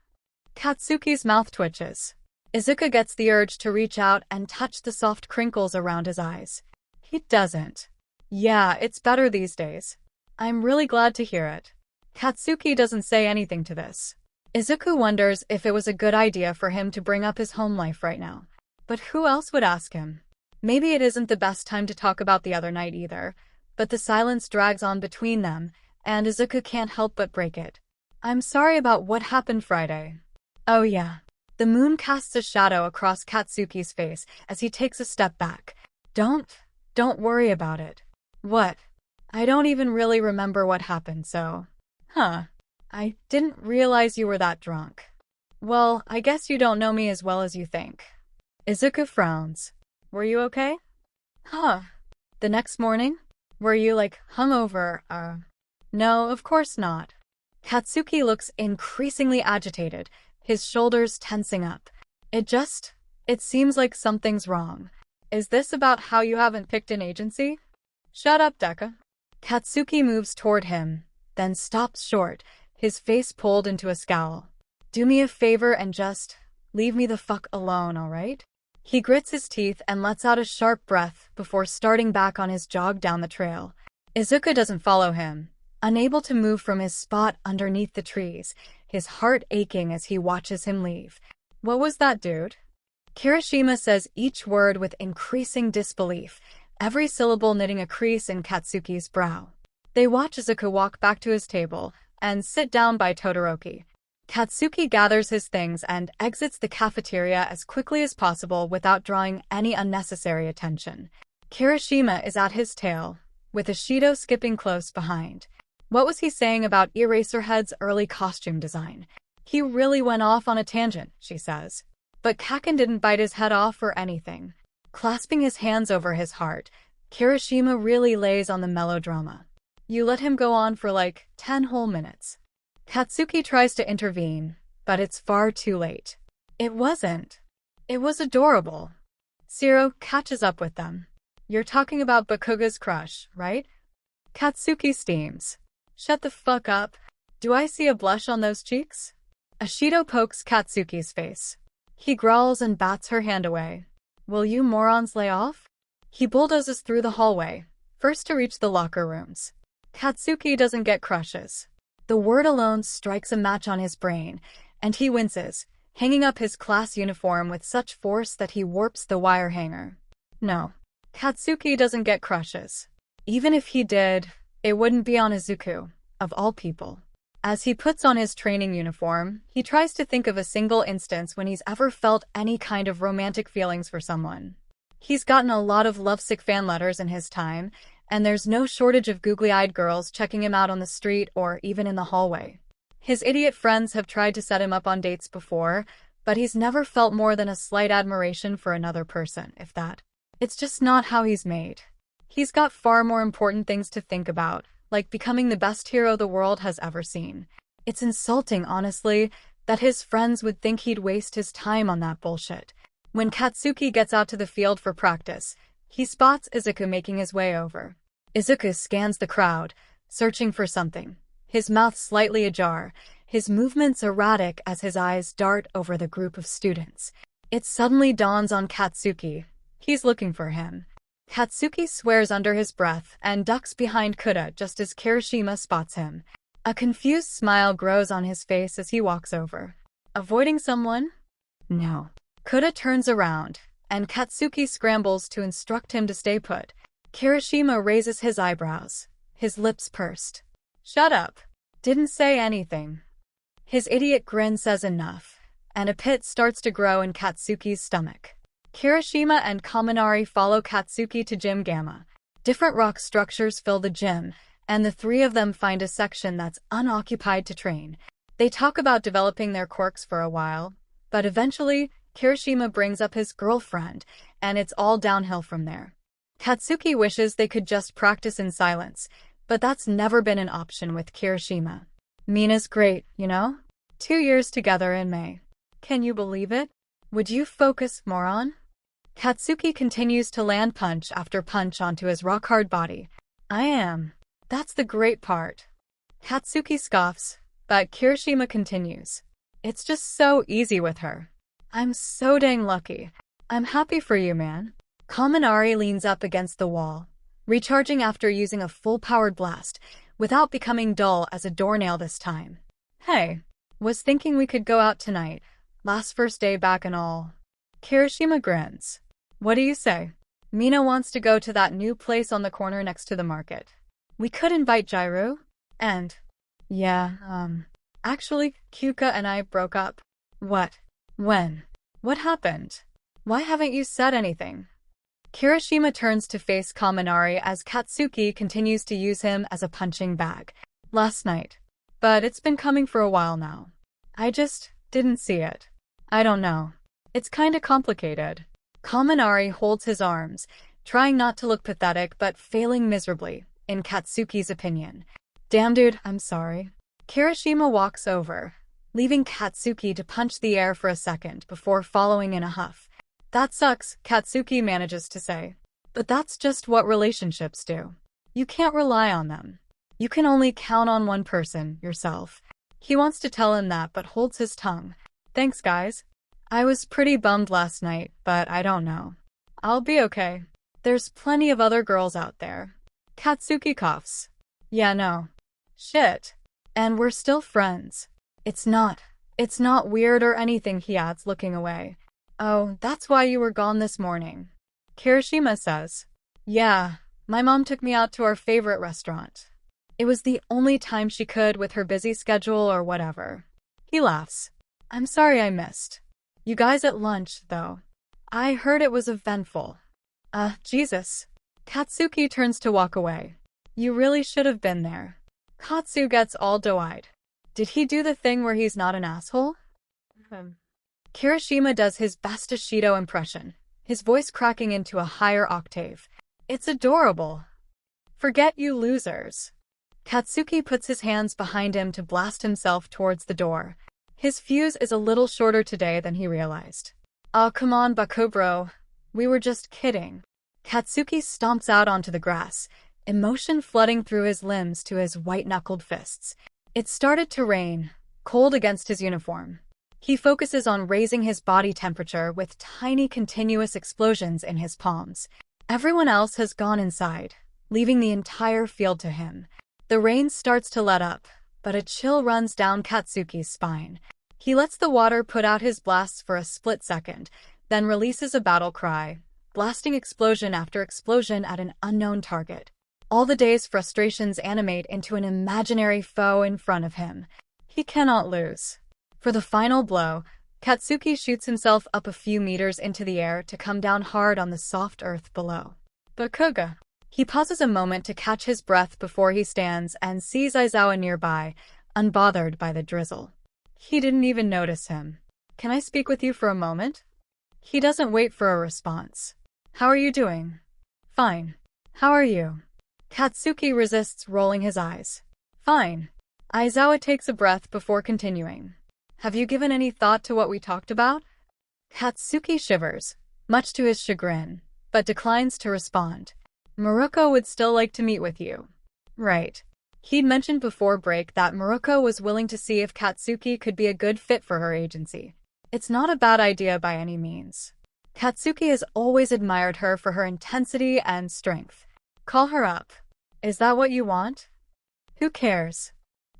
Katsuki's mouth twitches. Izuku gets the urge to reach out and touch the soft crinkles around his eyes. He doesn't. Yeah, it's better these days. I'm really glad to hear it. Katsuki doesn't say anything to this. Izuku wonders if it was a good idea for him to bring up his home life right now. But who else would ask him? Maybe it isn't the best time to talk about the other night either, but the silence drags on between them, and Izuku can't help but break it. I'm sorry about what happened Friday. Oh yeah. The moon casts a shadow across Katsuki's face as he takes a step back. Don't worry about it. What? I don't even really remember what happened, so... I didn't realize you were that drunk. Well, I guess you don't know me as well as you think. Izuku frowns. Were you okay? The next morning? Were you, hungover, No, of course not. Katsuki looks increasingly agitated, his shoulders tensing up. It seems like something's wrong. Is this about how you haven't picked an agency? Shut up, Deku. Katsuki moves toward him, then stops short, his face pulled into a scowl. Do me a favor and just leave me the fuck alone, alright? He grits his teeth and lets out a sharp breath before starting back on his jog down the trail. Izuku doesn't follow him, unable to move from his spot underneath the trees, his heart aching as he watches him leave. What was that, dude? Kirishima says each word with increasing disbelief, every syllable knitting a crease in Katsuki's brow. They watch Izuku walk back to his table and sit down by Todoroki. Katsuki gathers his things and exits the cafeteria as quickly as possible without drawing any unnecessary attention. Kirishima is at his tail, with Ishido skipping close behind. What was he saying about Eraserhead's early costume design? He really went off on a tangent, she says. But Kaken didn't bite his head off or anything. Clasping his hands over his heart, Kirishima really lays on the melodrama. You let him go on for like 10 whole minutes. Katsuki tries to intervene, but it's far too late. It wasn't. It was adorable. Zero catches up with them. You're talking about Bakuga's crush, right? Katsuki steams. Shut the fuck up. Do I see a blush on those cheeks? Ishido pokes Katsuki's face. He growls and bats her hand away. Will you morons lay off? He bulldozes through the hallway, first to reach the locker rooms. Katsuki doesn't get crushes. The word alone strikes a match on his brain, and he winces, hanging up his class uniform with such force that he warps the wire hanger. No. Katsuki doesn't get crushes. Even if he did, it wouldn't be on Izuku, of all people. As he puts on his training uniform, he tries to think of a single instance when he's ever felt any kind of romantic feelings for someone. He's gotten a lot of lovesick fan letters in his time, and there's no shortage of googly-eyed girls checking him out on the street or even in the hallway. His idiot friends have tried to set him up on dates before, but he's never felt more than a slight admiration for another person, if that. It's just not how he's made. He's got far more important things to think about, like becoming the best hero the world has ever seen. It's insulting, honestly, that his friends would think he'd waste his time on that bullshit. When Katsuki gets out to the field for practice, he spots Izuku making his way over. Izuku scans the crowd, searching for something, his mouth slightly ajar, his movements erratic as his eyes dart over the group of students. It suddenly dawns on Katsuki. He's looking for him. Katsuki swears under his breath and ducks behind 𝗂𝗧 just as Kirishima spots him. A confused smile grows on his face as he walks over. Avoiding someone? No. 𝗂𝗧 turns around, and Katsuki scrambles to instruct him to stay put. Kirishima raises his eyebrows, his lips pursed. Shut up. Didn't say anything. His idiot grin says enough, and a pit starts to grow in Katsuki's stomach. Kirishima and Kaminari follow Katsuki to Gym Gamma. Different rock structures fill the gym, and the three of them find a section that's unoccupied to train. They talk about developing their quirks for a while, but eventually, Kirishima brings up his girlfriend, and it's all downhill from there. Katsuki wishes they could just practice in silence, but that's never been an option with Kirishima. Mina's great, you know? 2 years together in May. Can you believe it? Would you focus, moron? Katsuki continues to land punch after punch onto his rock-hard body. I am. That's the great part. Katsuki scoffs, but Kirishima continues. It's just so easy with her. I'm so dang lucky. I'm happy for you, man. Kaminari leans up against the wall, recharging after using a full-powered blast, without becoming dull as a doornail this time. Hey, was thinking we could go out tonight. Last first day back and all. Kirishima grins. What do you say? Mina wants to go to that new place on the corner next to the market. We could invite Jairu? And, yeah, actually, Kyuka and I broke up. What? When? What happened? Why haven't you said anything? Kirishima turns to face Kaminari as Katsuki continues to use him as a punching bag. Last night. But it's been coming for a while now. I just didn't see it. I don't know. It's kinda complicated. Kaminari holds his arms, trying not to look pathetic but failing miserably, in Katsuki's opinion. Damn dude, I'm sorry. Kirishima walks over, leaving Katsuki to punch the air for a second before following in a huff. That sucks, Katsuki manages to say. But that's just what relationships do. You can't rely on them. You can only count on one person, yourself. He wants to tell him that but holds his tongue. Thanks, guys. I was pretty bummed last night, but I don't know. I'll be okay. There's plenty of other girls out there. Katsuki coughs. Yeah, no. Shit. And we're still friends. It's not weird or anything, he adds, looking away. "Oh, that's why you were gone this morning," Kirishima says. "Yeah, my mom took me out to our favorite restaurant. It was the only time she could with her busy schedule or whatever." He laughs. "I'm sorry I missed you guys at lunch, though. I heard it was eventful." Jesus. Katsuki turns to walk away. "You really should have been there." Katsu gets all doe-eyed. Did he do the thing where he's not an asshole? Kirishima does his best 𝐎𝐸𝐽 impression, his voice cracking into a higher octave. "It's adorable. Forget you losers." Katsuki puts his hands behind him to blast himself towards the door. His fuse is a little shorter today than he realized. "Oh, come on, Bakubro. We were just kidding." Katsuki stomps out onto the grass, emotion flooding through his limbs to his white-knuckled fists. It started to rain, cold against his uniform. He focuses on raising his body temperature with tiny continuous explosions in his palms. Everyone else has gone inside, leaving the entire field to him. The rain starts to let up, but a chill runs down Katsuki's spine. He lets the water put out his blasts for a split second, then releases a battle cry, blasting explosion after explosion at an unknown target. All the day's frustrations animate into an imaginary foe in front of him. He cannot lose. For the final blow, Katsuki shoots himself up a few meters into the air to come down hard on the soft earth below. Bakubro. He pauses a moment to catch his breath before he stands and sees Aizawa nearby, unbothered by the drizzle. He didn't even notice him. "Can I speak with you for a moment?" He doesn't wait for a response. "How are you doing?" "Fine. How are you?" Katsuki resists rolling his eyes. "Fine." Aizawa takes a breath before continuing. "Have you given any thought to what we talked about?" Katsuki shivers, much to his chagrin, but declines to respond. "Maruko would still like to meet with you." "Right." He'd mentioned before break that Maruko was willing to see if Katsuki could be a good fit for her agency. It's not a bad idea by any means. Katsuki has always admired her for her intensity and strength. "Call her up. Is that what you want?" "Who cares?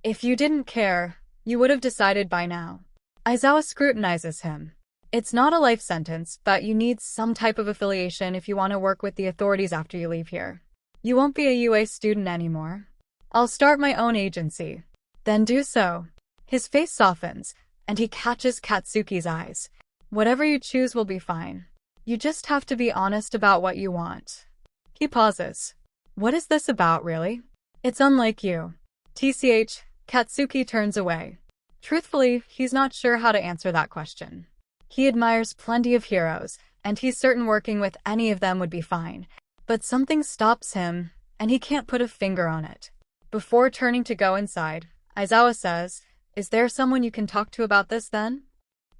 If you didn't care, you would have decided by now." Aizawa scrutinizes him. "It's not a life sentence, but you need some type of affiliation if you want to work with the authorities after you leave here. You won't be a UA student anymore." "I'll start my own agency." "Then do so." His face softens, and he catches Katsuki's eyes. "Whatever you choose will be fine. You just have to be honest about what you want." He pauses. "What is this about, really?" "It's unlike you." TCH, Katsuki turns away. Truthfully, he's not sure how to answer that question. He admires plenty of heroes, and he's certain working with any of them would be fine. But something stops him, and he can't put a finger on it. Before turning to go inside, Aizawa says, "Is there someone you can talk to about this then?"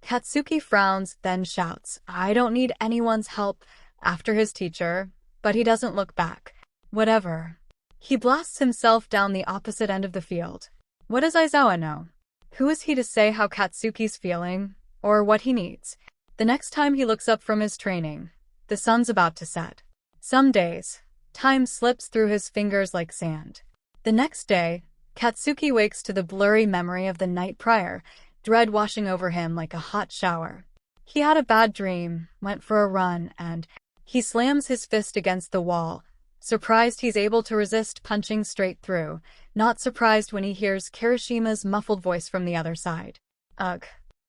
Katsuki frowns, then shouts, "I don't need anyone's help," after his teacher, but he doesn't look back. Whatever. He blasts himself down the opposite end of the field. What does Aizawa know? Who is he to say how Katsuki's feeling, or what he needs? The next time he looks up from his training, the sun's about to set. Some days, time slips through his fingers like sand. The next day, Katsuki wakes to the blurry memory of the night prior, dread washing over him like a hot shower. He had a bad dream, went for a run, and he slams his fist against the wall, surprised he's able to resist punching straight through, not surprised when he hears Kirishima's muffled voice from the other side. "Ugh.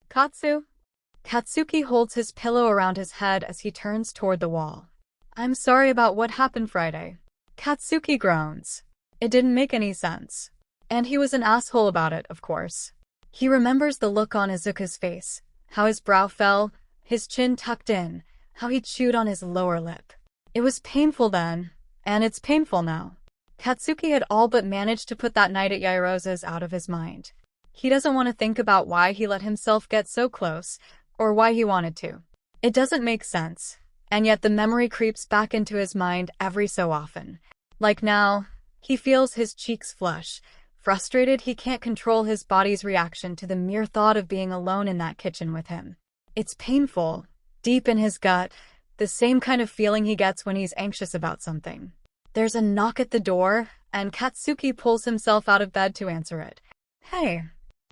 Katsu?" Katsuki holds his pillow around his head as he turns toward the wall. "I'm sorry about what happened Friday." Katsuki groans. It didn't make any sense. And he was an asshole about it, of course. He remembers the look on Izuku's face, how his brow fell, his chin tucked in, how he chewed on his lower lip. It was painful then, and it's painful now. Katsuki had all but managed to put that night at Yairosa's out of his mind. He doesn't want to think about why he let himself get so close, or why he wanted to. It doesn't make sense, and yet the memory creeps back into his mind every so often. Like now, he feels his cheeks flush. Frustrated, he can't control his body's reaction to the mere thought of being alone in that kitchen with him. It's painful, deep in his gut, the same kind of feeling he gets when he's anxious about something. There's a knock at the door, and Katsuki pulls himself out of bed to answer it. "Hey."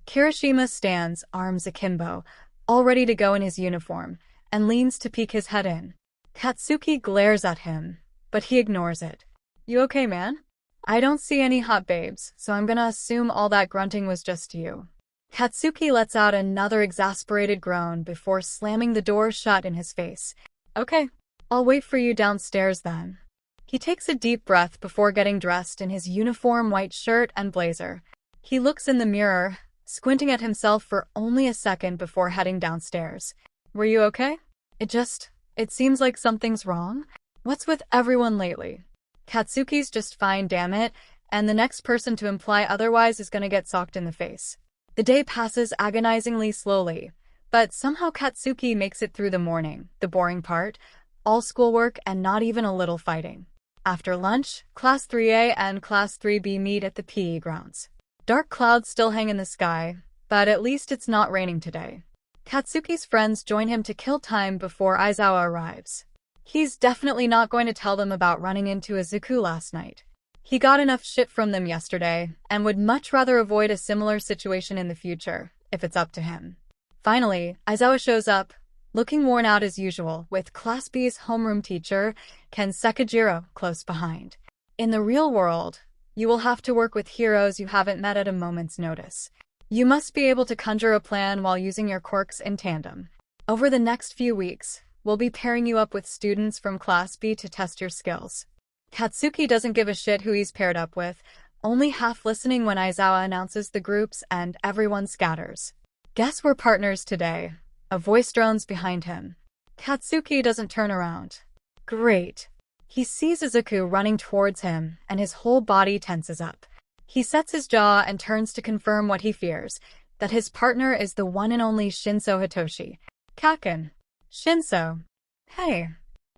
Kirishima stands, arms akimbo, all ready to go in his uniform, and leans to peek his head in. Katsuki glares at him, but he ignores it. "You okay, man? I don't see any hot babes, so I'm gonna assume all that grunting was just you." Katsuki lets out another exasperated groan before slamming the door shut in his face. "Okay, I'll wait for you downstairs then." He takes a deep breath before getting dressed in his uniform white shirt and blazer. He looks in the mirror, squinting at himself for only a second before heading downstairs. "Were you okay? It seems like something's wrong. What's with everyone lately?" "Katsuki's just fine, damn it, and the next person to imply otherwise is gonna get socked in the face." The day passes agonizingly slowly, but somehow Katsuki makes it through the morning, the boring part, all schoolwork and not even a little fighting. After lunch, Class 3A and Class 3B meet at the PE grounds. Dark clouds still hang in the sky, but at least it's not raining today. Katsuki's friends join him to kill time before Aizawa arrives. He's definitely not going to tell them about running into Izuku last night. He got enough shit from them yesterday, and would much rather avoid a similar situation in the future, if it's up to him. Finally, Aizawa shows up, looking worn out as usual, with Class B's homeroom teacher, Sekijiro, close behind. In the real world, you will have to work with heroes you haven't met at a moment's notice. You must be able to conjure a plan while using your quirks in tandem. Over the next few weeks, we'll be pairing you up with students from Class B to test your skills. Katsuki doesn't give a shit who he's paired up with, only half listening when Aizawa announces the groups and everyone scatters. "Guess we're partners today." A voice drones behind him. Katsuki doesn't turn around. Great. He sees Izuku running towards him, and his whole body tenses up. He sets his jaw and turns to confirm what he fears, that his partner is the one and only Shinso Hitoshi. "Kaken." "Shinso." "Hey."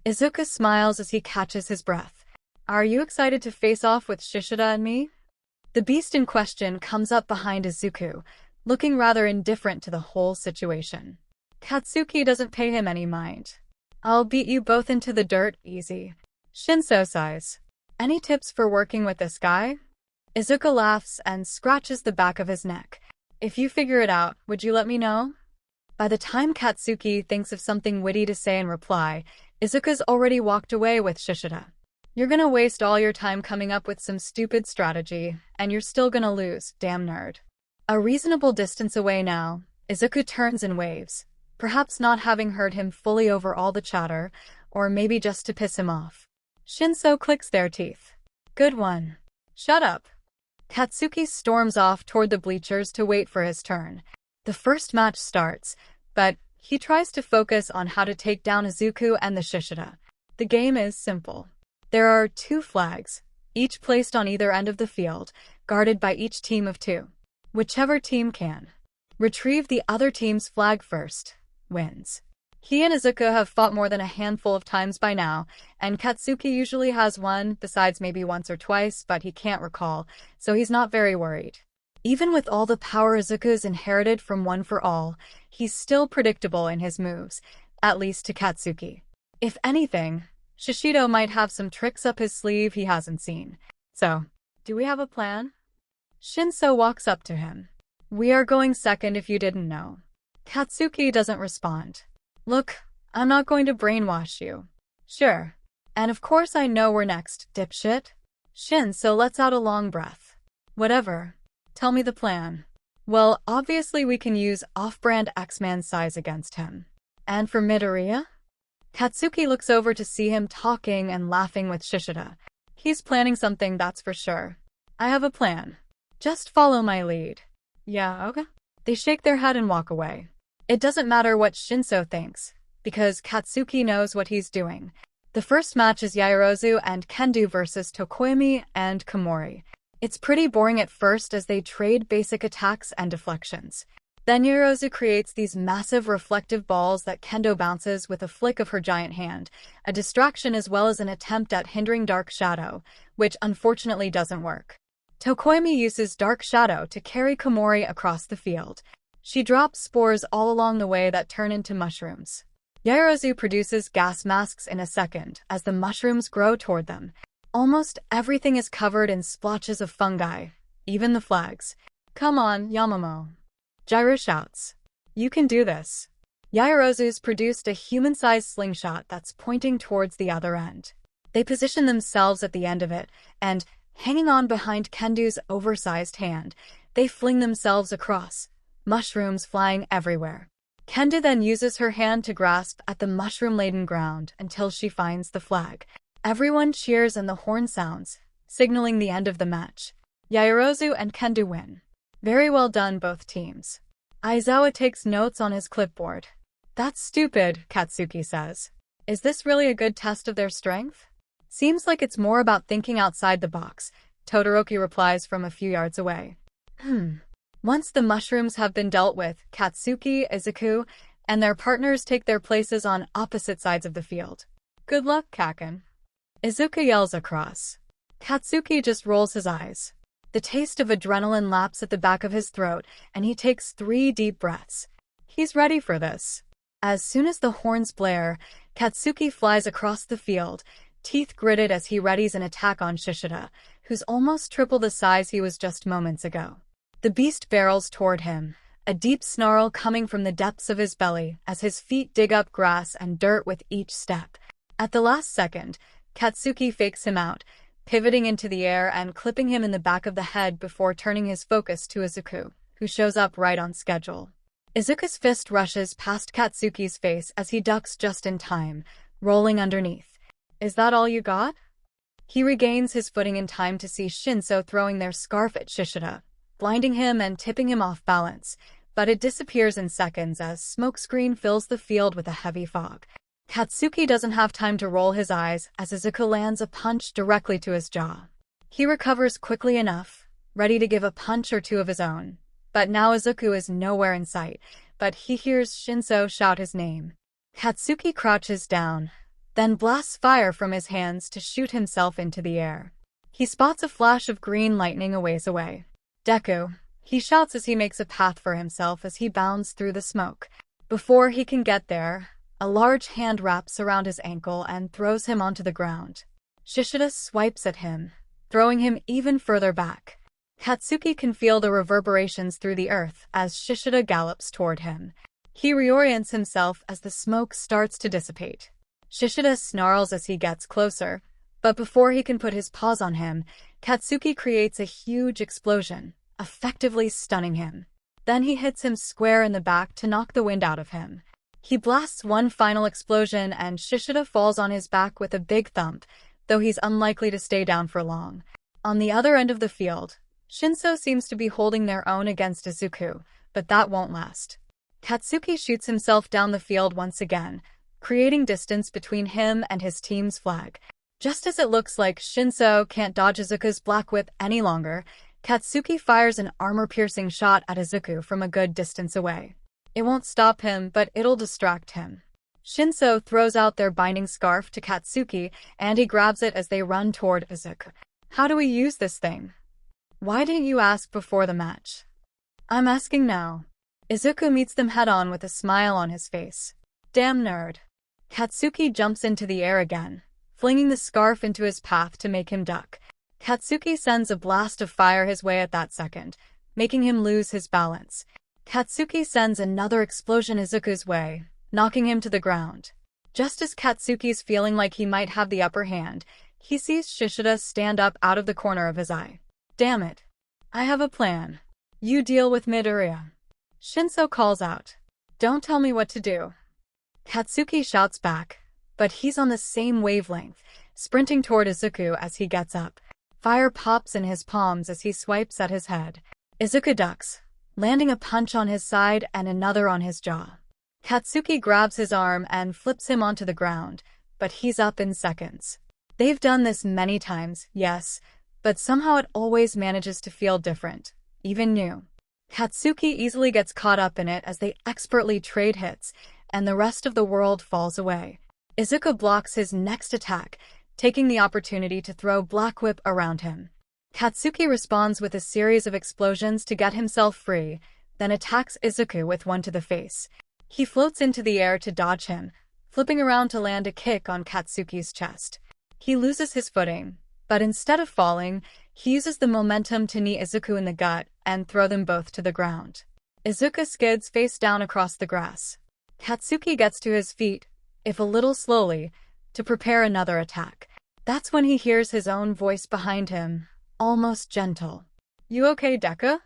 Izuku smiles as he catches his breath. "Are you excited to face off with Shishida and me?" The beast in question comes up behind Izuku, looking rather indifferent to the whole situation. Katsuki doesn't pay him any mind. "I'll beat you both into the dirt, easy." Shinso sighs. "Any tips for working with this guy?" Izuku laughs and scratches the back of his neck. "If you figure it out, would you let me know?" By the time Katsuki thinks of something witty to say in reply, Izuku's already walked away with Shishida. "You're gonna waste all your time coming up with some stupid strategy, and you're still gonna lose, damn nerd." A reasonable distance away now, Izuku turns and waves, perhaps not having heard him fully over all the chatter, or maybe just to piss him off. Shinso clicks their teeth. "Good one." "Shut up." Katsuki storms off toward the bleachers to wait for his turn. The first match starts, but he tries to focus on how to take down Izuku and the Shishida. The game is simple. There are 2 flags, each placed on either end of the field, guarded by each team of 2. Whichever team can retrieve the other team's flag first wins. He and Izuku have fought more than a handful of times by now, and Katsuki usually has won, besides maybe once or twice, but he can't recall, so he's not very worried. Even with all the power Izuku's inherited from One for All, he's still predictable in his moves, at least to Katsuki. If anything, Shishido might have some tricks up his sleeve he hasn't seen. "So, do we have a plan?" Shinso walks up to him. "We are going second if you didn't know." Katsuki doesn't respond. "Look, I'm not going to brainwash you." "Sure. And of course I know we're next, dipshit." Shinso lets out a long breath. "Whatever. Tell me the plan." "Well, obviously we can use off-brand X-Man size against him." "And for Midoriya?" Katsuki looks over to see him talking and laughing with Shishida. "He's planning something, that's for sure." "I have a plan. Just follow my lead." "Yeah, okay." They shake their head and walk away. It doesn't matter what Shinso thinks, because Katsuki knows what he's doing. The first match is Yaoyorozu and Kendo versus Tokoyami and Komori. It's pretty boring at first as they trade basic attacks and deflections. Then Yaoyorozu creates these massive reflective balls that Kendo bounces with a flick of her giant hand, a distraction as well as an attempt at hindering Dark Shadow, which unfortunately doesn't work. Tokoyami uses Dark Shadow to carry Komori across the field. She drops spores all along the way that turn into mushrooms. Yaoyorozu produces gas masks in a second as the mushrooms grow toward them. Almost everything is covered in splotches of fungi, even the flags. "Come on, Yamamoe." Gyro shouts. "You can do this." 𝐎𝐬𝐬𝐽𝐻𝑒𝐫𝐻 produced a human-sized slingshot that's pointing towards the other end. They position themselves at the end of it, and, hanging on behind Kendu's oversized hand, they fling themselves across, mushrooms flying everywhere. Kendu then uses her hand to grasp at the mushroom-laden ground until she finds the flag. Everyone cheers and the horn sounds, signaling the end of the match. 𝐎𝐬𝐬𝐻𝑒𝐫 and Kendu win. Very well done, both teams. Aizawa takes notes on his clipboard. That's stupid, Katsuki says. Is this really a good test of their strength? Seems like it's more about thinking outside the box, Todoroki replies from a few yards away. Once the mushrooms have been dealt with, Katsuki, Izuku, and their partners take their places on opposite sides of the field. Good luck, Kaken. Izuku yells across. Katsuki just rolls his eyes. The taste of adrenaline laps at the back of his throat, and he takes 3 deep breaths. He's ready for this. As soon as the horns blare, Katsuki flies across the field, teeth gritted as he readies an attack on Shishida, who's almost triple the size he was just moments ago. The beast barrels toward him, a deep snarl coming from the depths of his belly as his feet dig up grass and dirt with each step. At the last second, Katsuki fakes him out, pivoting into the air and clipping him in the back of the head before turning his focus to Izuku, who shows up right on schedule. Izuku's fist rushes past Katsuki's face as he ducks just in time, rolling underneath. Is that all you got? He regains his footing in time to see Shinso throwing their scarf at Shishida, blinding him and tipping him off balance, but it disappears in seconds as smokescreen fills the field with a heavy fog. Katsuki doesn't have time to roll his eyes as Izuku lands a punch directly to his jaw. He recovers quickly enough, ready to give a punch or two of his own. But now Izuku is nowhere in sight, but he hears Shinso shout his name. Katsuki crouches down, then blasts fire from his hands to shoot himself into the air. He spots a flash of green lightning a ways away. Deku, he shouts as he makes a path for himself as he bounds through the smoke. Before he can get there, a large hand wraps around his ankle and throws him onto the ground. Shishida swipes at him, throwing him even further back. Katsuki can feel the reverberations through the earth as Shishida gallops toward him. He reorients himself as the smoke starts to dissipate. Shishida snarls as he gets closer, but before he can put his paws on him, Katsuki creates a huge explosion, effectively stunning him. Then he hits him square in the back to knock the wind out of him. He blasts one final explosion and Shishida falls on his back with a big thump, though he's unlikely to stay down for long. On the other end of the field, Shinso seems to be holding their own against Izuku, but that won't last. Katsuki shoots himself down the field once again, creating distance between him and his team's flag. Just as it looks like Shinso can't dodge Izuku's black whip any longer, Katsuki fires an armor-piercing shot at Izuku from a good distance away. It won't stop him, but it'll distract him. Shinso throws out their binding scarf to Katsuki, and he grabs it as they run toward Izuku. How do we use this thing? Why didn't you ask before the match? I'm asking now. Izuku meets them head-on with a smile on his face. Damn nerd. Katsuki jumps into the air again, flinging the scarf into his path to make him duck. Katsuki sends a blast of fire his way at that second, making him lose his balance. Katsuki sends another explosion Izuku's way, knocking him to the ground. Just as Katsuki's feeling like he might have the upper hand, he sees Shishida stand up out of the corner of his eye. Damn it. I have a plan. You deal with Midoriya. Shinso calls out. Don't tell me what to do. Katsuki shouts back, but he's on the same wavelength, sprinting toward Izuku as he gets up. Fire pops in his palms as he swipes at his head. Izuku ducks, landing a punch on his side and another on his jaw. Katsuki grabs his arm and flips him onto the ground, but he's up in seconds. They've done this many times, yes, but somehow it always manages to feel different, even new. Katsuki easily gets caught up in it as they expertly trade hits, and the rest of the world falls away. Izuku blocks his next attack, taking the opportunity to throw Black Whip around him. Katsuki responds with a series of explosions to get himself free, then attacks Izuku with one to the face. He floats into the air to dodge him, flipping around to land a kick on Katsuki's chest. He loses his footing, but instead of falling, he uses the momentum to knee Izuku in the gut and throw them both to the ground. Izuku skids face down across the grass. Katsuki gets to his feet, if a little slowly, to prepare another attack. That's when he hears his own voice behind him, almost gentle. "You okay, Deku?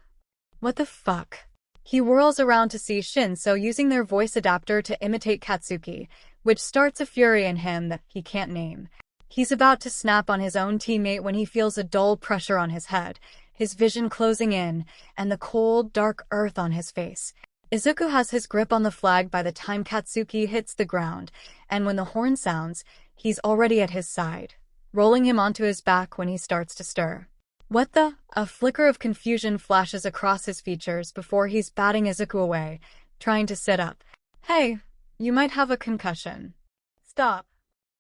What the fuck?" He whirls around to see 𝗀𝐻 using their voice adapter to imitate Katsuki, which starts a fury in him that he can't name. He's about to snap on his own teammate when he feels a dull pressure on his head, his vision closing in, and the cold, dark earth on his face. Izuku has his grip on the flag by the time Katsuki hits the ground, and when the horn sounds, he's already at his side, rolling him onto his back when he starts to stir. "What the?" A flicker of confusion flashes across his features before he's batting Izuku away, trying to sit up. "Hey, you might have a concussion. Stop."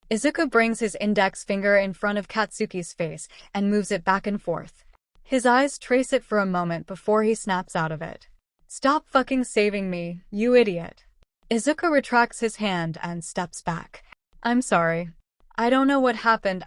Izuku brings his index finger in front of Katsuki's face and moves it back and forth. His eyes trace it for a moment before he snaps out of it. "Stop fucking saving me, you idiot." Izuku retracts his hand and steps back. "I'm sorry. I don't know what happened.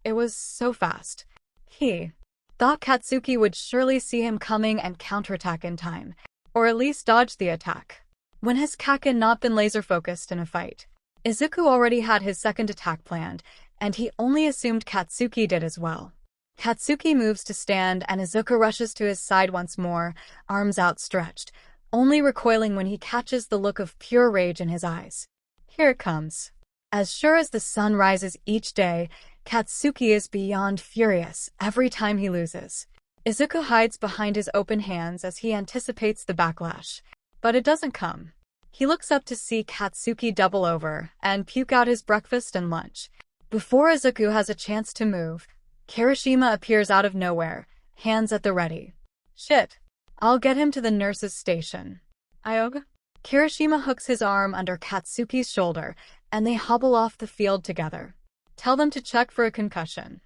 It was so fast." He thought Katsuki would surely see him coming and counterattack in time, or at least dodge the attack. When has Kaken not been laser-focused in a fight? Izuku already had his second attack planned, and he only assumed Katsuki did as well. Katsuki moves to stand and Izuku rushes to his side once more, arms outstretched, only recoiling when he catches the look of pure rage in his eyes. Here it comes. As sure as the sun rises each day, Katsuki is beyond furious every time he loses. Izuku hides behind his open hands as he anticipates the backlash, but it doesn't come. He looks up to see Katsuki double over and puke out his breakfast and lunch. Before Izuku has a chance to move, Kirishima appears out of nowhere, hands at the ready. "Shit. I'll get him to the nurse's station." "Ioga?" Kirishima hooks his arm under Katsuki's shoulder, and they hobble off the field together. "Tell them to check for a concussion."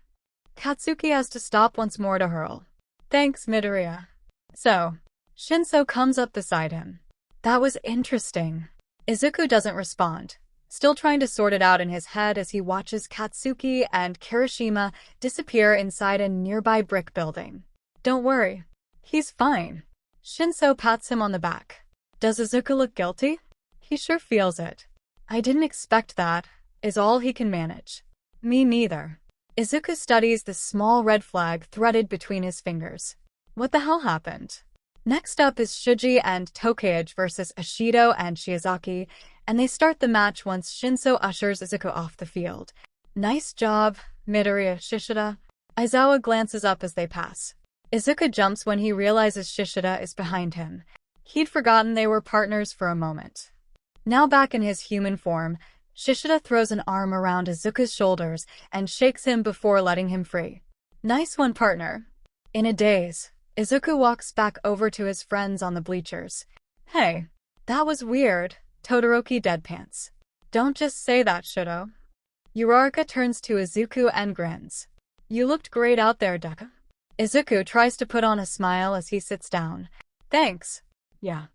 Katsuki has to stop once more to hurl. "Thanks, Midoriya." So, 𝗀𝐻 comes up beside him. That was interesting. Izuku doesn't respond, still trying to sort it out in his head as he watches Katsuki and Kirishima disappear inside a nearby brick building. "Don't worry. He's fine." 𝗀𝐻 pats him on the back. Does Izuku look guilty? He sure feels it. "I didn't expect that," is all he can manage. "Me neither." Izuku studies the small red flag threaded between his fingers. What the hell happened? Next up is Shuji and Tokage versus Ishido and Shiozaki, and they start the match once 𝗀𝐻 ushers Izuku off the field. "Nice job, Midoriya Shishida." Aizawa glances up as they pass. Izuku jumps when he realizes Shishida is behind him. He'd forgotten they were partners for a moment. Now back in his human form, Shishida throws an arm around Izuku's shoulders and shakes him before letting him free. "Nice one, partner." In a daze, Izuku walks back over to his friends on the bleachers. "Hey, that was weird," Todoroki deadpans. "Don't just say that, Shudo." Uraraka turns to Izuku and grins. "You looked great out there, Deku." Izuku tries to put on a smile as he sits down. "Thanks. Yeah.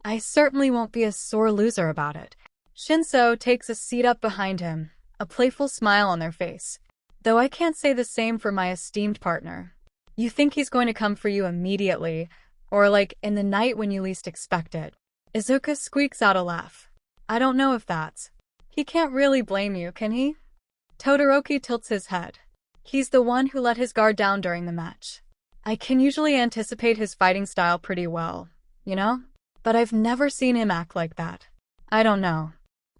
I certainly won't be a sore loser about it." 𝗀𝐻 takes a seat up behind him, a playful smile on their face. "Though I can't say the same for my esteemed partner. You think he's going to come for you immediately, or like in the night when you least expect it." Izuku squeaks out a laugh. "I don't know if that's." "He can't really blame you, can he?" Todoroki tilts his head. "He's the one who let his guard down during the match. I can usually anticipate his fighting style pretty well, you know? But I've never seen him act like that. I don't know.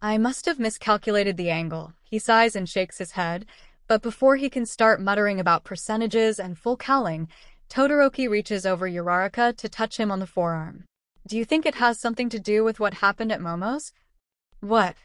I must have miscalculated the angle." He sighs and shakes his head, but before he can start muttering about percentages and full cowling, Todoroki reaches over Uraraka to touch him on the forearm. "Do you think it has something to do with what happened at Momo's?" "What?"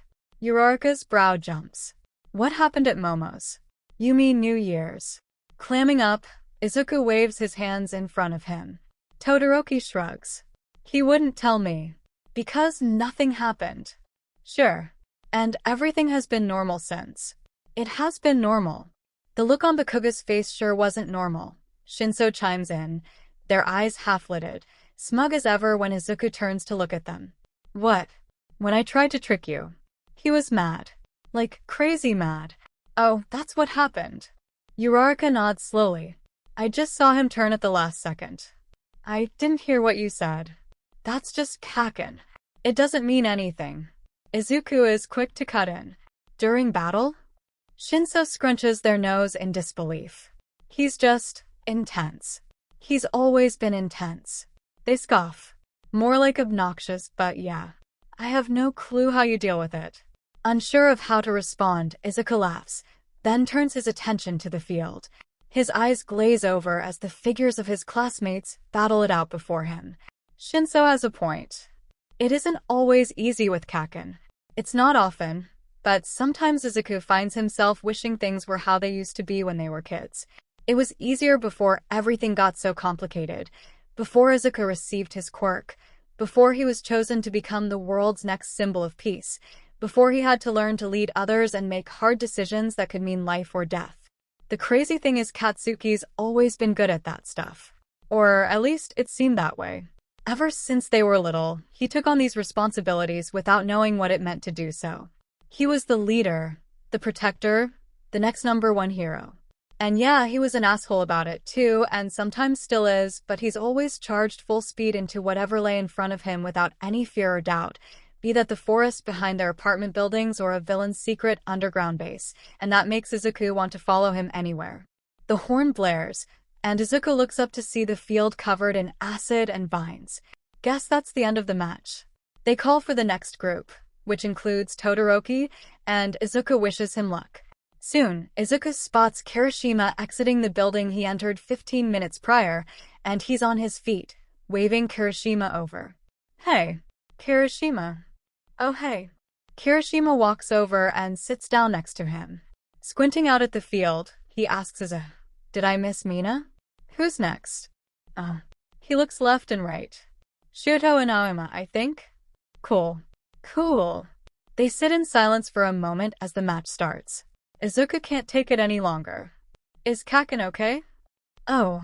Uraraka's brow jumps. "What happened at Momo's?" "You mean New Year's." Clamming up, Izuku waves his hands in front of him. Todoroki shrugs. "He wouldn't tell me. Because nothing happened." "Sure. And everything has been normal since." "It has been normal." The look on Bakuga's face sure wasn't normal. 𝗀𝐻 chimes in, their eyes half-lidded, smug as ever when Izuku turns to look at them. "What?" "When I tried to trick you." He was mad. Like, crazy mad. "Oh, that's what happened." Uraraka nods slowly. "I just saw him turn at the last second." "I didn't hear what you said." "That's just Kaken. It doesn't mean anything." Izuku is quick to cut in. During battle? Shinso scrunches their nose in disbelief. He's just intense. He's always been intense. They scoff. More like obnoxious, but yeah. I have no clue how you deal with it. Unsure of how to respond, Izuku laughs, then turns his attention to the field. His eyes glaze over as the figures of his classmates battle it out before him. Shinso has a point. It isn't always easy with Kaken. It's not often, but sometimes Izuku finds himself wishing things were how they used to be when they were kids. It was easier before everything got so complicated, before Izuku received his quirk, before he was chosen to become the world's next symbol of peace, before he had to learn to lead others and make hard decisions that could mean life or death. The crazy thing is Katsuki's always been good at that stuff. Or at least it seemed that way. Ever since they were little, he took on these responsibilities without knowing what it meant to do so. He was the leader, the protector, the next #1 hero. And yeah, he was an asshole about it too, and sometimes still is, but he's always charged full speed into whatever lay in front of him without any fear or doubt, be that the forest behind their apartment buildings or a villain's secret underground base, and that makes Izuku want to follow him anywhere. The horn blares, and Izuku looks up to see the field covered in acid and vines. Guess that's the end of the match. They call for the next group, which includes Todoroki, and Izuku wishes him luck. Soon, Izuku spots Kirishima exiting the building he entered 15 minutes prior, and he's on his feet, waving Kirishima over. Hey, Kirishima. Oh hey. Kirishima walks over and sits down next to him. Squinting out at the field, he asks Izuku, "Did I miss Mina? Who's next?" He looks left and right. "Shuto and Aoyama, I think." Cool. Cool. They sit in silence for a moment as the match starts. Izuku can't take it any longer. "Is Kaken okay?" "Oh."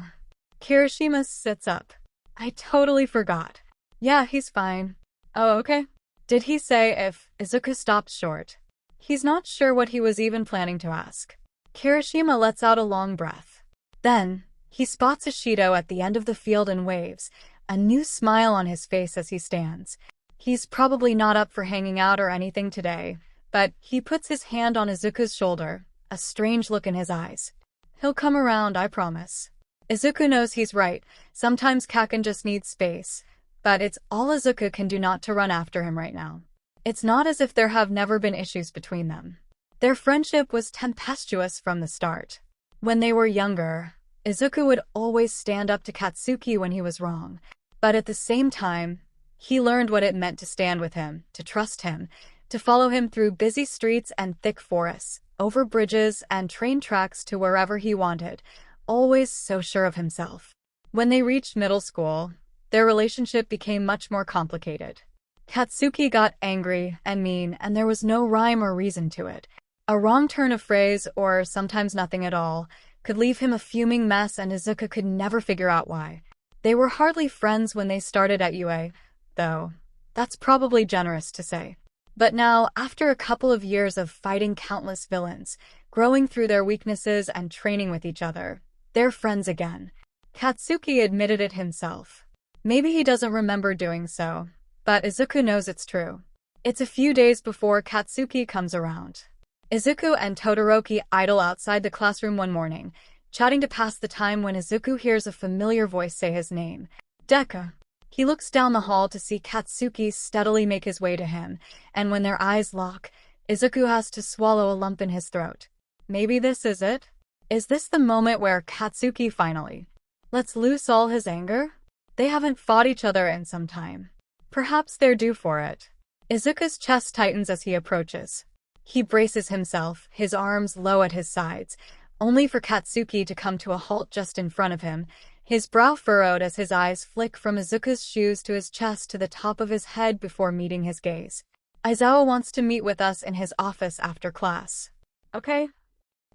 Kirishima sits up. "I totally forgot." "Yeah, he's fine." "Oh, okay." Did he say if? Izuku stopped short. He's not sure what he was even planning to ask. Kirishima lets out a long breath. Then, he spots Ishido at the end of the field and waves, a new smile on his face as he stands. He's probably not up for hanging out or anything today, but he puts his hand on Izuku's shoulder, a strange look in his eyes. "He'll come around, I promise." Izuku knows he's right. Sometimes Kaken just needs space. But it's all Izuku can do not to run after him right now. It's not as if there have never been issues between them. Their friendship was tempestuous from the start. When they were younger, Izuku would always stand up to Katsuki when he was wrong. But at the same time, he learned what it meant to stand with him, to trust him, to follow him through busy streets and thick forests, over bridges and train tracks to wherever he wanted, always so sure of himself. When they reached middle school, their relationship became much more complicated. Katsuki got angry and mean, and there was no rhyme or reason to it. A wrong turn of phrase, or sometimes nothing at all, could leave him a fuming mess, and Izuku could never figure out why. They were hardly friends when they started at UA, though. That's probably generous to say. But now, after a couple of years of fighting countless villains, growing through their weaknesses and training with each other, they're friends again. Katsuki admitted it himself. Maybe he doesn't remember doing so, but Izuku knows it's true. It's a few days before Katsuki comes around. Izuku and Todoroki idle outside the classroom one morning, chatting to pass the time when Izuku hears a familiar voice say his name, Deku. He looks down the hall to see Katsuki steadily make his way to him, and when their eyes lock, Izuku has to swallow a lump in his throat. Maybe this is it? Is this the moment where Katsuki finally lets loose all his anger? They haven't fought each other in some time. Perhaps they're due for it. Izuku's chest tightens as he approaches. He braces himself, his arms low at his sides, only for Katsuki to come to a halt just in front of him, his brow furrowed as his eyes flick from Izuku's shoes to his chest to the top of his head before meeting his gaze. "Aizawa wants to meet with us in his office after class." "Okay?"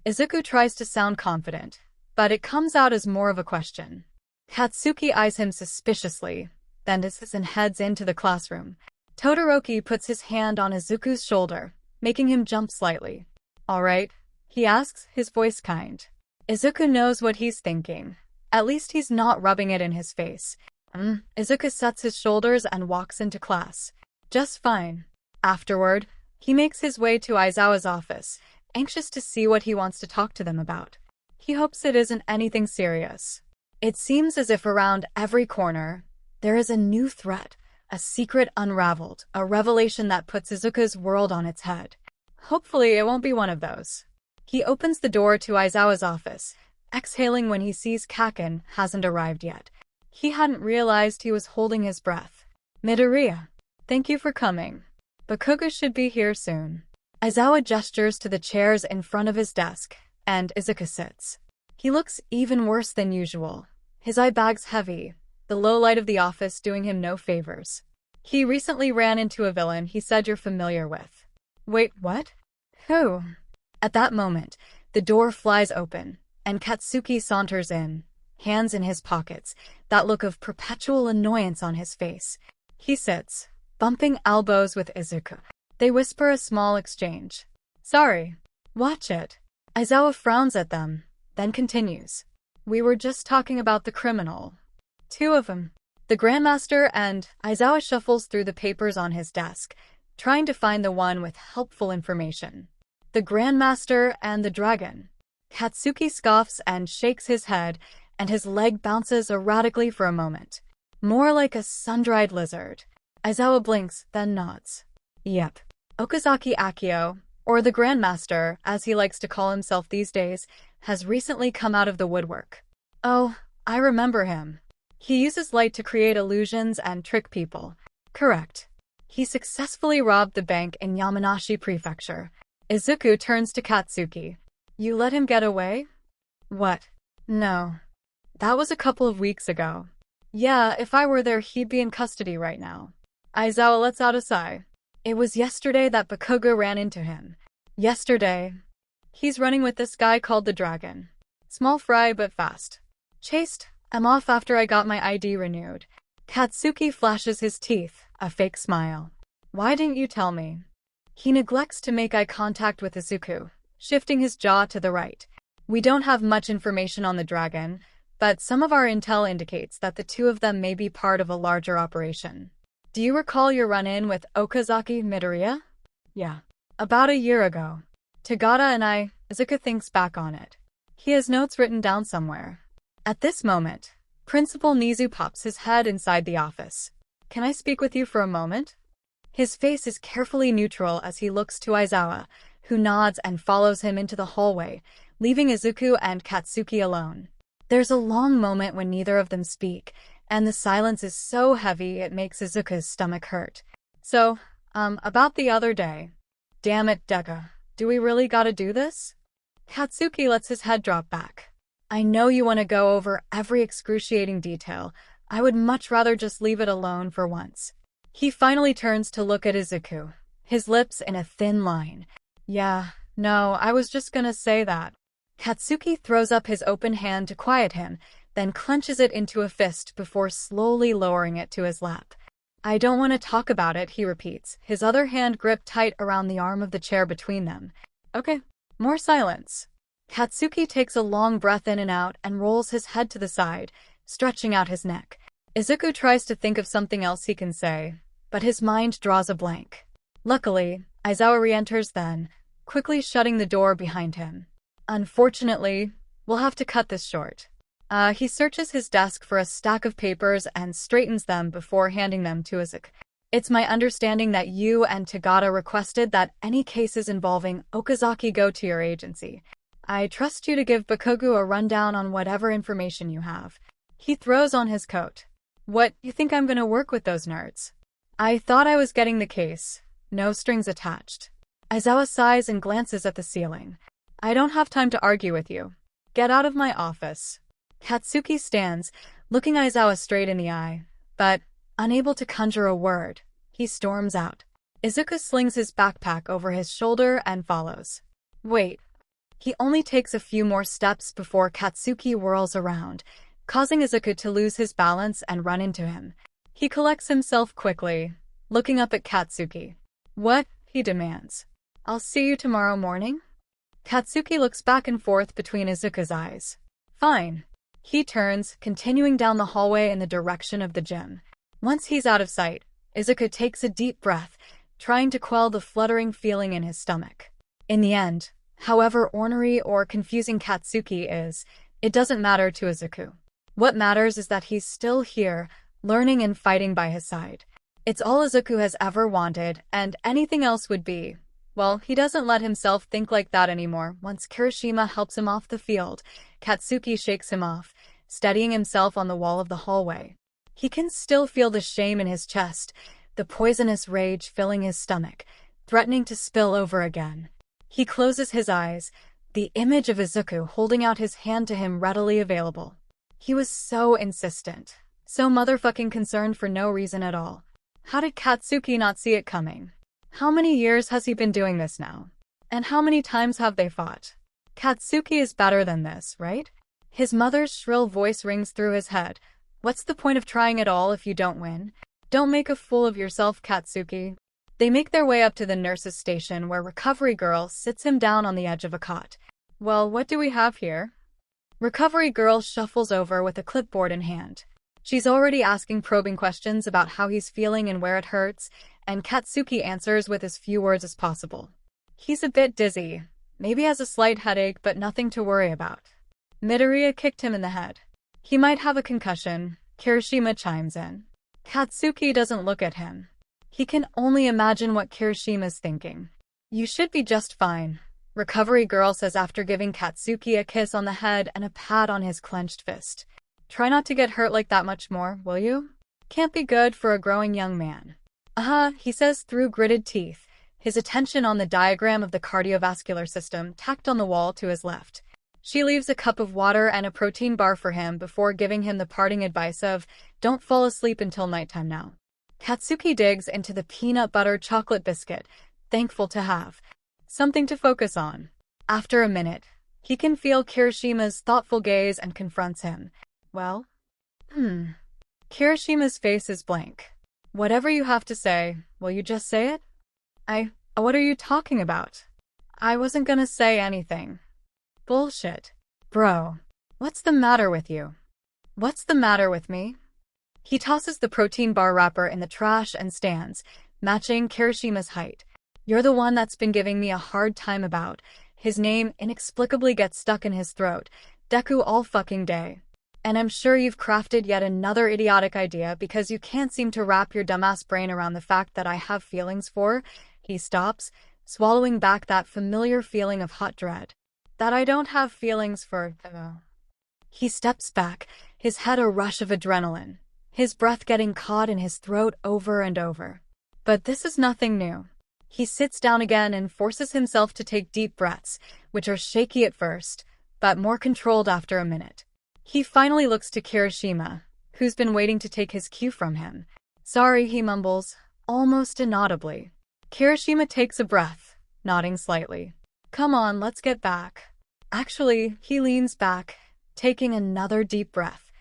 Izuku tries to sound confident, but it comes out as more of a question. Katsuki eyes him suspiciously, then descends and heads into the classroom. Todoroki puts his hand on Izuku's shoulder, making him jump slightly. "All right?" he asks, his voice kind. Izuku knows what he's thinking. At least he's not rubbing it in his face. Izuku sets his shoulders and walks into class. "Just fine." Afterward, he makes his way to Aizawa's office, anxious to see what he wants to talk to them about. He hopes it isn't anything serious. It seems as if around every corner, there is a new threat, a secret unraveled, a revelation that puts Izuku's world on its head. Hopefully, it won't be one of those. He opens the door to Aizawa's office, exhaling when he sees Kaken hasn't arrived yet. He hadn't realized he was holding his breath. Midoriya, thank you for coming. Bakugo should be here soon. Aizawa gestures to the chairs in front of his desk, and Izuku sits. He looks even worse than usual. His eye bag's heavy, the low light of the office doing him no favors. He recently ran into a villain he said you're familiar with. Wait, what? Who? At that moment, the door flies open, and Katsuki saunters in, hands in his pockets, that look of perpetual annoyance on his face. He sits, bumping elbows with Izuku. They whisper a small exchange. Sorry. Watch it. Aizawa frowns at them, then continues. We were just talking about the criminal. Two of them. The Grandmaster and Aizawa shuffles through the papers on his desk, trying to find the one with helpful information. The Grandmaster and the dragon. Katsuki scoffs and shakes his head, and his leg bounces erratically for a moment. More like a sun-dried lizard. Aizawa blinks, then nods. Yep. Okazaki Akio, or the Grandmaster, as he likes to call himself these days, has recently come out of the woodwork. Oh, I remember him. He uses light to create illusions and trick people. Correct. He successfully robbed the bank in Yamanashi Prefecture. Izuku turns to Katsuki. You let him get away? What? No. That was a couple of weeks ago. Yeah, if I were there, he'd be in custody right now. Aizawa lets out a sigh. It was yesterday that Bakugo ran into him. Yesterday. He's running with this guy called the Dragon. Small fry but fast. Chased. I'm off after I got my ID renewed. Katsuki flashes his teeth, a fake smile. Why didn't you tell me? He neglects to make eye contact with Izuku, shifting his jaw to the right. We don't have much information on the dragon, but some of our intel indicates that the two of them may be part of a larger operation. Do you recall your run-in with Okazaki Midoriya? Yeah. About a year ago. Tagata and I, Izuku thinks back on it. He has notes written down somewhere. At this moment, Principal Nizu pops his head inside the office. Can I speak with you for a moment? His face is carefully neutral as he looks to Aizawa, who nods and follows him into the hallway, leaving Izuku and Katsuki alone. There's a long moment when neither of them speak, and the silence is so heavy it makes Izuku's stomach hurt. So, about the other day. Damn it, Deku. Do we really gotta do this? Katsuki lets his head drop back. I know you want to go over every excruciating detail. I would much rather just leave it alone for once. He finally turns to look at Izuku, his lips in a thin line. Yeah, no, I was just gonna say that. Katsuki throws up his open hand to quiet him, then clenches it into a fist before slowly lowering it to his lap. I don't want to talk about it, he repeats, his other hand gripped tight around the arm of the chair between them. Okay, more silence. Katsuki takes a long breath in and out and rolls his head to the side, stretching out his neck. Izuku tries to think of something else he can say, but his mind draws a blank. Luckily, Aizawa re-enters then, quickly shutting the door behind him. Unfortunately, we'll have to cut this short. He searches his desk for a stack of papers and straightens them before handing them to Izuku. It's my understanding that you and Tagata requested that any cases involving Okazaki go to your agency. I trust you to give Bakugo a rundown on whatever information you have. He throws on his coat. What, you think I'm gonna work with those nerds? I thought I was getting the case. No strings attached. Aizawa sighs and glances at the ceiling. I don't have time to argue with you. Get out of my office. Katsuki stands, looking Aizawa straight in the eye, but, unable to conjure a word, he storms out. Izuku slings his backpack over his shoulder and follows. Wait. He only takes a few more steps before Katsuki whirls around, causing Izuku to lose his balance and run into him. He collects himself quickly, looking up at Katsuki. What? He demands. I'll see you tomorrow morning? Katsuki looks back and forth between Izuku's eyes. Fine. He turns, continuing down the hallway in the direction of the gym. Once he's out of sight, Izuku takes a deep breath, trying to quell the fluttering feeling in his stomach. In the end, however ornery or confusing Katsuki is, it doesn't matter to Izuku. What matters is that he's still here, learning and fighting by his side. It's all Izuku has ever wanted, and anything else would be. Well, he doesn't let himself think like that anymore. Once Kirishima helps him off the field, Katsuki shakes him off, steadying himself on the wall of the hallway. He can still feel the shame in his chest, the poisonous rage filling his stomach, threatening to spill over again. He closes his eyes, the image of Izuku holding out his hand to him readily available. He was so insistent, so motherfucking concerned for no reason at all. How did Katsuki not see it coming? How many years has he been doing this now? And how many times have they fought? Katsuki is better than this, right? His mother's shrill voice rings through his head. What's the point of trying at all if you don't win? Don't make a fool of yourself, Katsuki. They make their way up to the nurse's station where Recovery Girl sits him down on the edge of a cot. Well, what do we have here? Recovery Girl shuffles over with a clipboard in hand. She's already asking probing questions about how he's feeling and where it hurts, and Katsuki answers with as few words as possible. He's a bit dizzy, maybe has a slight headache, but nothing to worry about. Midoriya kicked him in the head. He might have a concussion, Kirishima chimes in. Katsuki doesn't look at him. He can only imagine what Kirishima's thinking. You should be just fine, Recovery Girl says after giving Katsuki a kiss on the head and a pat on his clenched fist. Try not to get hurt like that much more, will you? Can't be good for a growing young man. He says through gritted teeth, his attention on the diagram of the cardiovascular system tacked on the wall to his left. She leaves a cup of water and a protein bar for him before giving him the parting advice of, don't fall asleep until nighttime now. Katsuki digs into the peanut butter chocolate biscuit, thankful to have something to focus on. After a minute, he can feel Kirishima's thoughtful gaze and confronts him. Well? Kirishima's face is blank. Whatever you have to say, will you just say it? What are you talking about? I wasn't gonna say anything. Bullshit. Bro, what's the matter with you? What's the matter with me? He tosses the protein bar wrapper in the trash and stands, matching Kirishima's height. You're the one that's been giving me a hard time about. His name inexplicably gets stuck in his throat. Deku all fucking day. And I'm sure you've crafted yet another idiotic idea because you can't seem to wrap your dumbass brain around the fact that I have feelings for. He stops, swallowing back that familiar feeling of hot dread. That I don't have feelings for. He steps back, his head a rush of adrenaline, his breath getting caught in his throat over and over. But this is nothing new. He sits down again and forces himself to take deep breaths, which are shaky at first, but more controlled after a minute. He finally looks to Kirishima, who's been waiting to take his cue from him. Sorry, he mumbles, almost inaudibly. Kirishima takes a breath, nodding slightly. Come on, let's get back. Actually, he leans back, taking another deep breath.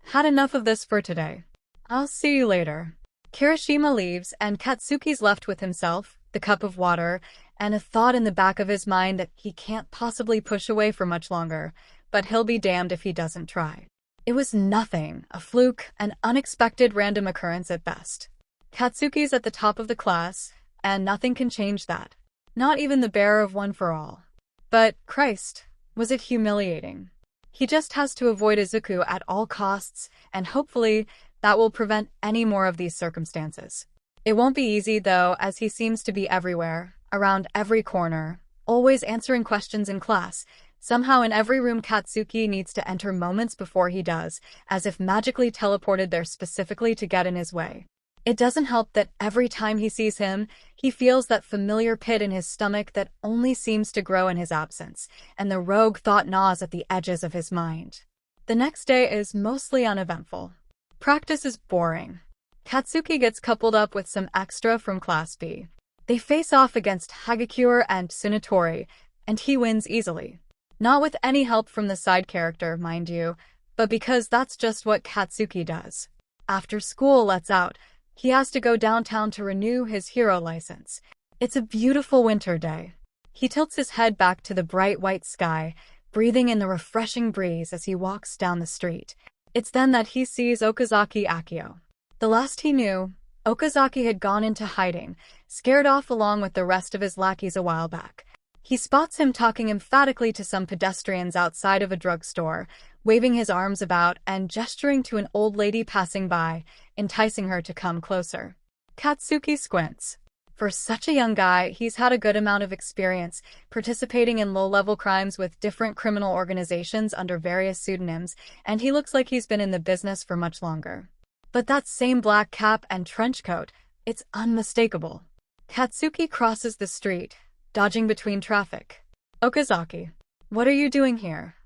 Had enough of this for today. I'll see you later. Kirishima leaves, and Katsuki's left with himself, the cup of water, and a thought in the back of his mind that he can't possibly push away for much longer, but he'll be damned if he doesn't try. It was nothing, a fluke, an unexpected random occurrence at best. Katsuki's at the top of the class, and nothing can change that. Not even the bearer of one for all. But, Christ, was it humiliating. He just has to avoid Izuku at all costs, and hopefully that will prevent any more of these circumstances. It won't be easy, though, as he seems to be everywhere, around every corner, always answering questions in class. Somehow in every room Katsuki needs to enter moments before he does, as if magically teleported there specifically to get in his way. It doesn't help that every time he sees him, he feels that familiar pit in his stomach that only seems to grow in his absence, and the rogue thought gnaws at the edges of his mind. The next day is mostly uneventful. Practice is boring. Katsuki gets coupled up with some extra from Class B. They face off against Hagakure and Tsunatori, and he wins easily. Not with any help from the side character, mind you, but because that's just what Katsuki does. After school lets out, he has to go downtown to renew his hero license. It's a beautiful winter day. He tilts his head back to the bright white sky, breathing in the refreshing breeze as he walks down the street. It's then that he sees Okazaki Akio. The last he knew, Okazaki had gone into hiding, scared off along with the rest of his lackeys a while back. He spots him talking emphatically to some pedestrians outside of a drugstore, waving his arms about and gesturing to an old lady passing by, enticing her to come closer. Katsuki squints. For such a young guy, he's had a good amount of experience participating in low-level crimes with different criminal organizations under various pseudonyms, and he looks like he's been in the business for much longer. But that same black cap and trench coat, it's unmistakable. Katsuki crosses the street, dodging between traffic. Okazaki, what are you doing here?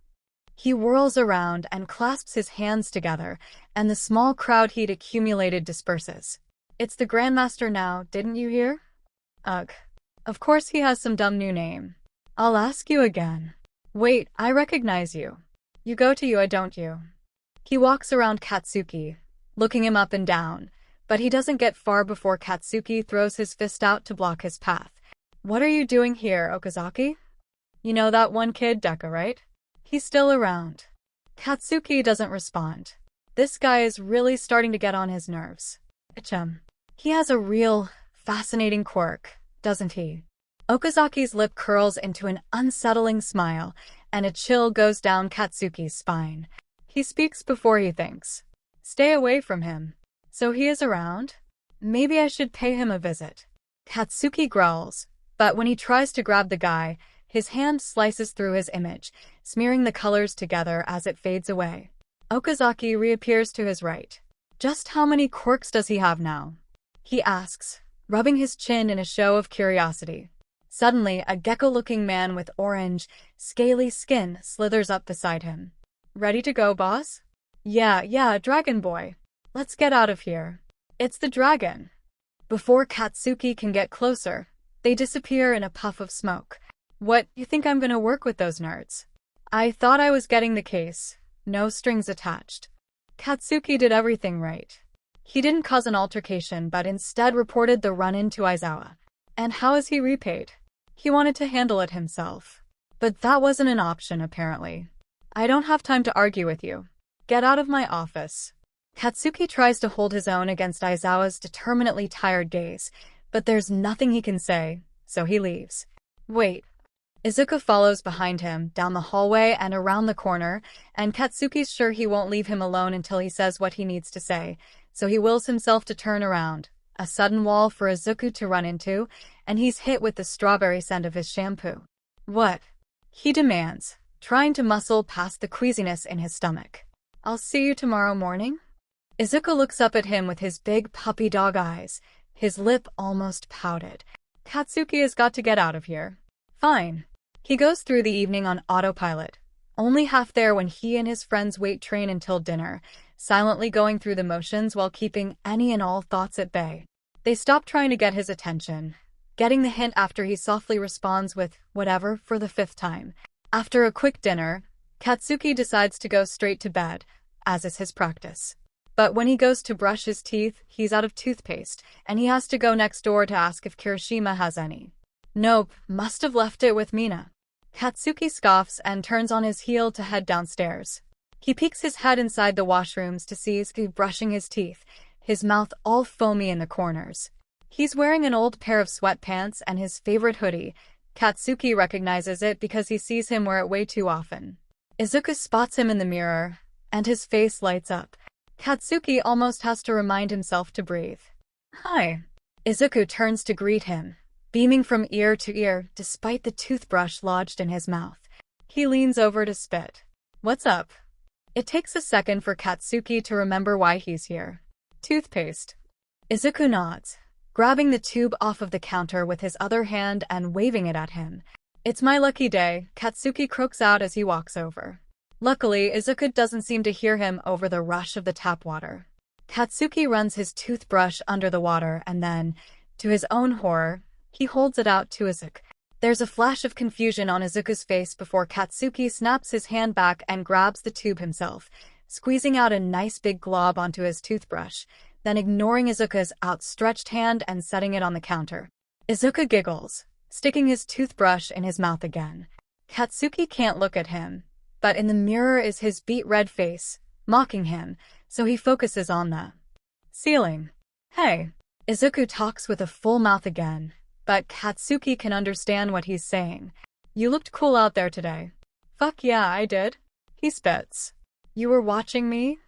He whirls around and clasps his hands together, and the small crowd he'd accumulated disperses. It's the Grandmaster now, didn't you hear? Ugh. Of course he has some dumb new name. I'll ask you again. Wait, I recognize you. You go to Ua, don't you? He walks around Katsuki, looking him up and down, but he doesn't get far before Katsuki throws his fist out to block his path. What are you doing here, Okazaki? You know that one kid, Deku, right? He's still around. Katsuki doesn't respond. This guy is really starting to get on his nerves. He has a real, fascinating quirk, doesn't he? Okazaki's lip curls into an unsettling smile, and a chill goes down Katsuki's spine. He speaks before he thinks. Stay away from him. So he is around? Maybe I should pay him a visit. Katsuki growls, but when he tries to grab the guy, his hand slices through his image, smearing the colors together as it fades away. Okazaki reappears to his right. Just how many quirks does he have now? He asks, rubbing his chin in a show of curiosity. Suddenly, a gecko-looking man with orange, scaly skin slithers up beside him. Ready to go, boss? Yeah, Dragon Boy. Let's get out of here. It's the dragon. Before Katsuki can get closer, they disappear in a puff of smoke. What, you think I'm gonna work with those nerds? I thought I was getting the case. No strings attached. Katsuki did everything right. He didn't cause an altercation, but instead reported the run-in to Aizawa. And how is he repaid? He wanted to handle it himself. But that wasn't an option, apparently. I don't have time to argue with you. Get out of my office. Katsuki tries to hold his own against Aizawa's determinately tired gaze, but there's nothing he can say, so he leaves. Wait. Izuku follows behind him, down the hallway and around the corner, and Katsuki's sure he won't leave him alone until he says what he needs to say, so he wills himself to turn around. A sudden wall for Izuku to run into, and he's hit with the strawberry scent of his shampoo. What? He demands, trying to muscle past the queasiness in his stomach. I'll see you tomorrow morning? Izuku looks up at him with his big puppy dog eyes, his lip almost pouted. Katsuki has got to get out of here. Fine. He goes through the evening on autopilot, only half there when he and his friends wait train until dinner, silently going through the motions while keeping any and all thoughts at bay. They stop trying to get his attention, getting the hint after he softly responds with whatever for the 5th time. After a quick dinner, Katsuki decides to go straight to bed, as is his practice. But when he goes to brush his teeth, he's out of toothpaste, and he has to go next door to ask if Kirishima has any. Nope, must have left it with Mina. Katsuki scoffs and turns on his heel to head downstairs. He peeks his head inside the washrooms to see Izuku brushing his teeth, his mouth all foamy in the corners. He's wearing an old pair of sweatpants and his favorite hoodie. Katsuki recognizes it because he sees him wear it way too often. Izuku spots him in the mirror, and his face lights up. Katsuki almost has to remind himself to breathe. Hi. Izuku turns to greet him, beaming from ear to ear despite the toothbrush lodged in his mouth. He leans over to spit. What's up? It takes a second for Katsuki to remember why he's here. Toothpaste. Izuku nods, grabbing the tube off of the counter with his other hand and waving it at him. It's my lucky day, Katsuki croaks out as he walks over. Luckily, Izuku doesn't seem to hear him over the rush of the tap water. Katsuki runs his toothbrush under the water and then, to his own horror, he holds it out to Izuku. There's a flash of confusion on Izuku's face before Katsuki snaps his hand back and grabs the tube himself, squeezing out a nice big glob onto his toothbrush, then ignoring Izuku's outstretched hand and setting it on the counter. Izuku giggles, sticking his toothbrush in his mouth again. Katsuki can't look at him, but in the mirror is his beet red face, mocking him, so he focuses on the ceiling. Hey, Izuku talks with a full mouth again, but Katsuki can understand what he's saying. You looked cool out there today. Fuck yeah, I did. He spits. You were watching me?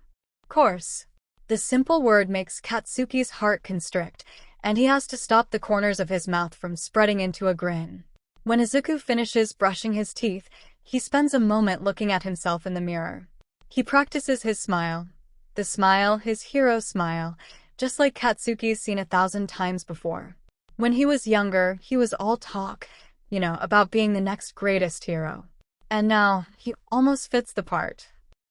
Course. The simple word makes Katsuki's heart constrict, and he has to stop the corners of his mouth from spreading into a grin. When Izuku finishes brushing his teeth, he spends a moment looking at himself in the mirror. He practices his smile. The smile, his hero smile, just like Katsuki's seen 1,000 times before. When he was younger, he was all talk, about being the next greatest hero. And now, he almost fits the part.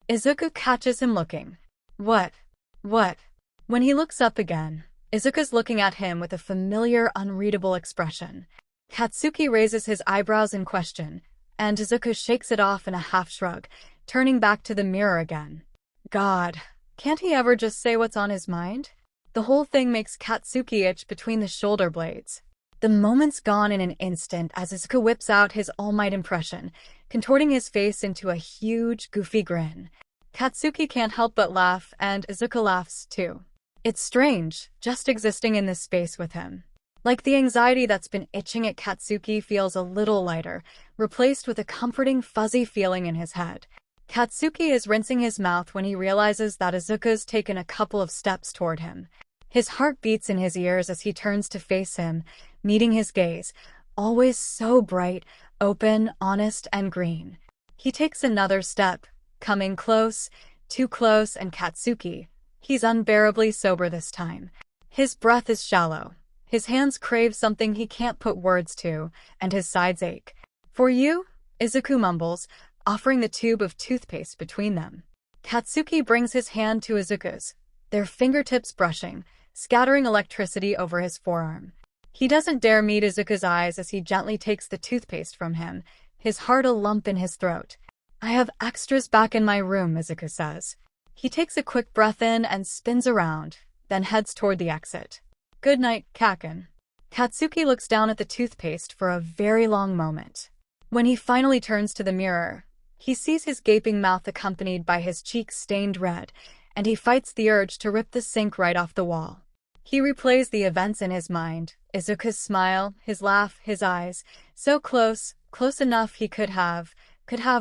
Izuku catches him looking. What? When he looks up again, Izuku's looking at him with a familiar, unreadable expression. Katsuki raises his eyebrows in question, and Izuku shakes it off in a half shrug, turning back to the mirror again. God, can't he ever just say what's on his mind? The whole thing makes Katsuki itch between the shoulder blades. The moment's gone in an instant as Izuku whips out his All Might impression, contorting his face into a huge, goofy grin. Katsuki can't help but laugh, and Izuku laughs too. It's strange, just existing in this space with him. Like the anxiety that's been itching at Katsuki feels a little lighter, replaced with a comforting, fuzzy feeling in his head. Katsuki is rinsing his mouth when he realizes that Izuku's taken a couple of steps toward him. His heart beats in his ears as he turns to face him, meeting his gaze, always so bright, open, honest, and green. He takes another step, coming close, too close, and Katsuki. He's unbearably sober this time. His breath is shallow. His hands crave something he can't put words to, and his sides ache. For you? Izuku mumbles, offering the tube of toothpaste between them. Katsuki brings his hand to Izuku's, their fingertips brushing, scattering electricity over his forearm. He doesn't dare meet Izuku's eyes as he gently takes the toothpaste from him, his heart a lump in his throat. I have extras back in my room, Izuku says. He takes a quick breath in and spins around, then heads toward the exit. Good night, Kaken. Katsuki looks down at the toothpaste for a very long moment. When he finally turns to the mirror, he sees his gaping mouth accompanied by his cheeks stained red, and he fights the urge to rip the sink right off the wall. He replays the events in his mind, Izuku's smile, his laugh, his eyes, so close, close enough he could have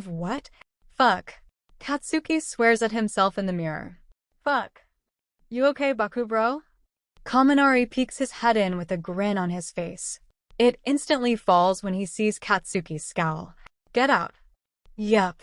what? Fuck. Katsuki swears at himself in the mirror. Fuck. You okay, Baku bro? Kaminari peeks his head in with a grin on his face. It instantly falls when he sees Katsuki's scowl. Get out. Yup.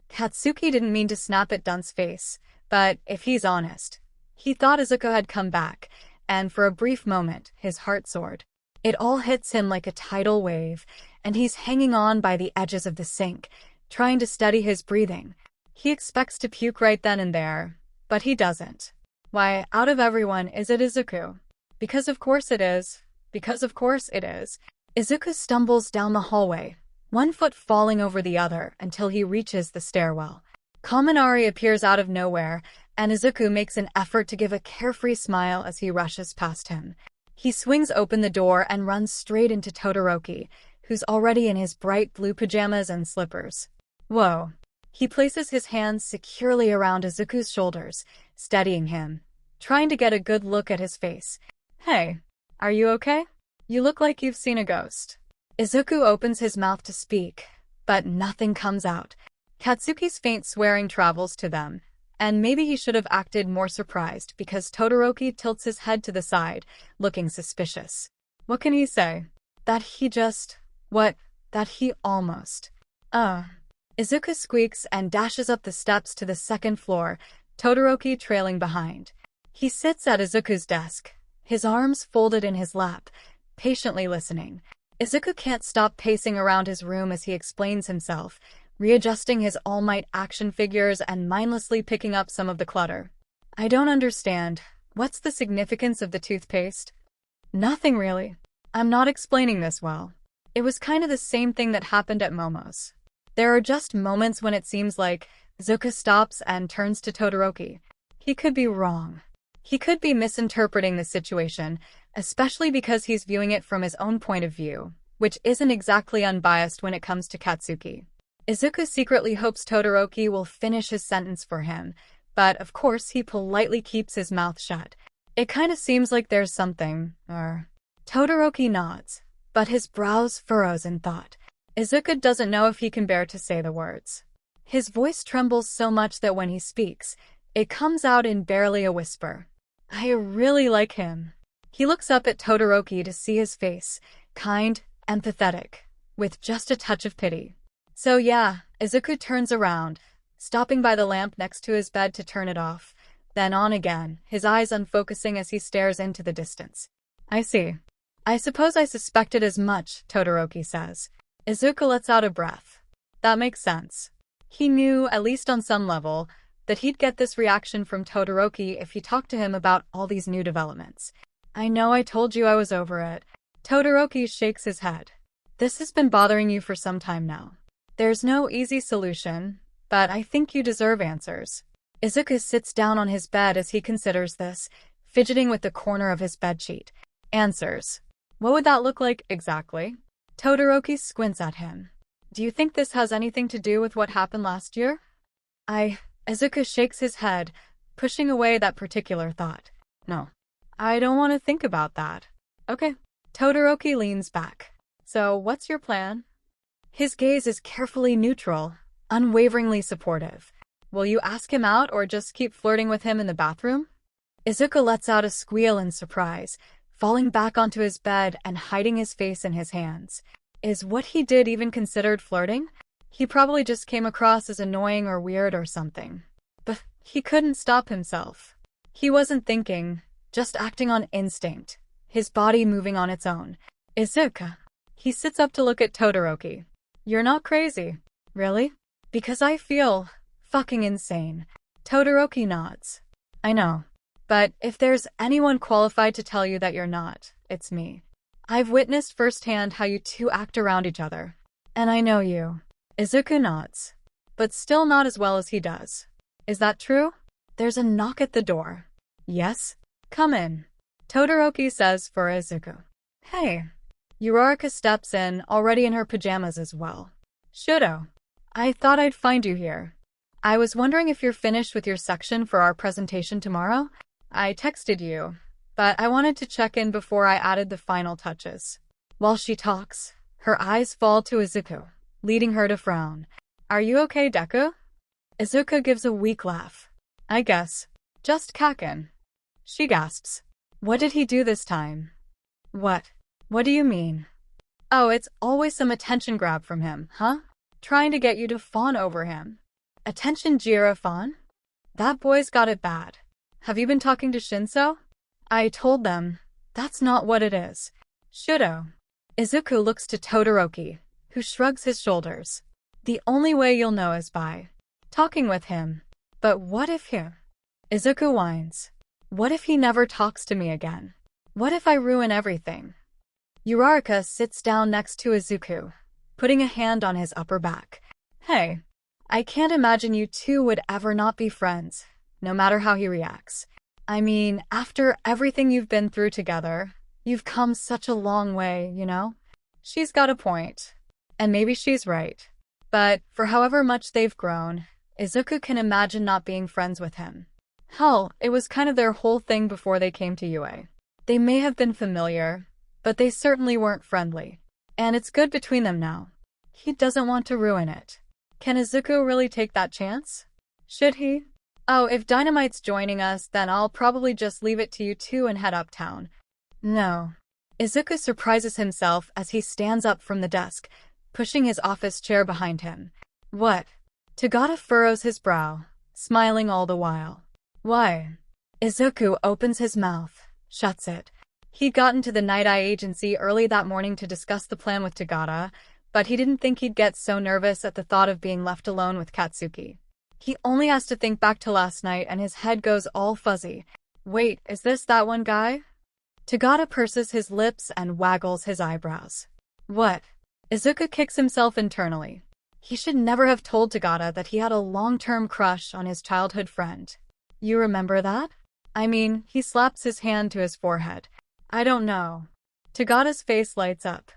Katsuki didn't mean to snap at Dun's face, but if he's honest, he thought Izuku had come back, and for a brief moment, his heart soared. It all hits him like a tidal wave, and he's hanging on by the edges of the sink, trying to steady his breathing. He expects to puke right then and there, but he doesn't. Why, out of everyone, is it Izuku? Because of course it is. Because of course it is. Izuku stumbles down the hallway, one foot falling over the other until he reaches the stairwell. Kaminari appears out of nowhere, and Izuku makes an effort to give a carefree smile as he rushes past him. He swings open the door and runs straight into Todoroki, who's already in his bright blue pajamas and slippers. Whoa. He places his hands securely around Izuku's shoulders, steadying him, trying to get a good look at his face. Hey, are you okay? You look like you've seen a ghost. Izuku opens his mouth to speak, but nothing comes out. Katsuki's faint swearing travels to them, and maybe he should have acted more surprised because Todoroki tilts his head to the side, looking suspicious. What can he say? That he almost. Izuku squeaks and dashes up the steps to the second floor, Todoroki trailing behind. He sits at Izuku's desk, his arms folded in his lap, patiently listening. Izuku can't stop pacing around his room as he explains himself, readjusting his All Might action figures and mindlessly picking up some of the clutter. I don't understand. What's the significance of the toothpaste? Nothing really. I'm not explaining this well. It was kind of the same thing that happened at Momo's. There are just moments when it seems like Izuku stops and turns to Todoroki. He could be wrong. He could be misinterpreting the situation, especially because he's viewing it from his own point of view, which isn't exactly unbiased when it comes to Katsuki. Izuku secretly hopes Todoroki will finish his sentence for him, but of course he politely keeps his mouth shut. It kinda seems like there's something, or... Todoroki nods, but his brows furrows in thought. Izuku doesn't know if he can bear to say the words. His voice trembles so much that when he speaks, it comes out in barely a whisper. I really like him. He looks up at Todoroki to see his face, kind, empathetic, with just a touch of pity. So yeah, Izuku turns around, stopping by the lamp next to his bed to turn it off, then on again, his eyes unfocusing as he stares into the distance. I see. I suppose I suspected as much, Todoroki says. Izuku lets out a breath. That makes sense. He knew, at least on some level, that he'd get this reaction from Todoroki if he talked to him about all these new developments. I know I told you I was over it. Todoroki shakes his head. This has been bothering you for some time now. There's no easy solution, but I think you deserve answers. Izuku sits down on his bed as he considers this, fidgeting with the corner of his bedsheet. Answers. What would that look like exactly? Todoroki squints at him. Do you think this has anything to do with what happened last year? Izuku shakes his head, pushing away that particular thought. No. I don't want to think about that. Okay. Todoroki leans back. So, what's your plan? His gaze is carefully neutral, unwaveringly supportive. Will you ask him out or just keep flirting with him in the bathroom? Izuku lets out a squeal in surprise, falling back onto his bed and hiding his face in his hands. Is what he did even considered flirting? He probably just came across as annoying or weird or something. But he couldn't stop himself. He wasn't thinking, just acting on instinct, his body moving on its own. Izuku. He sits up to look at Todoroki. You're not crazy. Really? Because I feel fucking insane. Todoroki nods. I know. But if there's anyone qualified to tell you that you're not, it's me. I've witnessed firsthand how you two act around each other. And I know you. Izuku nods. But still not as well as he does. Is that true? There's a knock at the door. Yes? Come in. Todoroki says for Izuku. Hey. 𝗬𝗏 steps in, already in her pajamas as well. Shudo. I thought I'd find you here. I was wondering if you're finished with your section for our presentation tomorrow? I texted you, but I wanted to check in before I added the final touches. While she talks, her eyes fall to Izuku, leading her to frown. Are you okay, Deku? Izuku gives a weak laugh. I guess. Just Kakin. She gasps. What did he do this time? What? What do you mean? Oh, it's always some attention grab from him, huh? Trying to get you to fawn over him. Attention 𝗬𝗏? That boy's got it bad. Have you been talking to Shinso? I told them. That's not what it is. Shudo. Izuku looks to Todoroki, who shrugs his shoulders. The only way you'll know is by talking with him. But what if he... Izuku whines. What if he never talks to me again? What if I ruin everything? 𝗬𝗏 sits down next to Izuku, putting a hand on his upper back. Hey, I can't imagine you two would ever not be friends, no matter how he reacts. I mean, after everything you've been through together, you've come such a long way, you know? She's got a point. And maybe she's right. But for however much they've grown, Izuku can imagine not being friends with him. Hell, it was kind of their whole thing before they came to UA. They may have been familiar, but they certainly weren't friendly. And it's good between them now. He doesn't want to ruin it. Can Izuku really take that chance? Should he? Oh, if Dynamite's joining us, then I'll probably just leave it to you two and head uptown. No. Izuku surprises himself as he stands up from the desk, pushing his office chair behind him. What? 𝗬𝗏 furrows his brow, smiling all the while. Why? Izuku opens his mouth, shuts it. He'd gotten to the Night Eye agency early that morning to discuss the plan with 𝗬𝗏, but he didn't think he'd get so nervous at the thought of being left alone with Katsuki. He only has to think back to last night and his head goes all fuzzy. Wait, is this that one guy? 𝗬𝗏 purses his lips and waggles his eyebrows. What? Izuku kicks himself internally. He should never have told 𝗬𝗏 that he had a long-term crush on his childhood friend. You remember that? I mean, he slaps his hand to his forehead. I don't know. 𝗬𝗏's face lights up.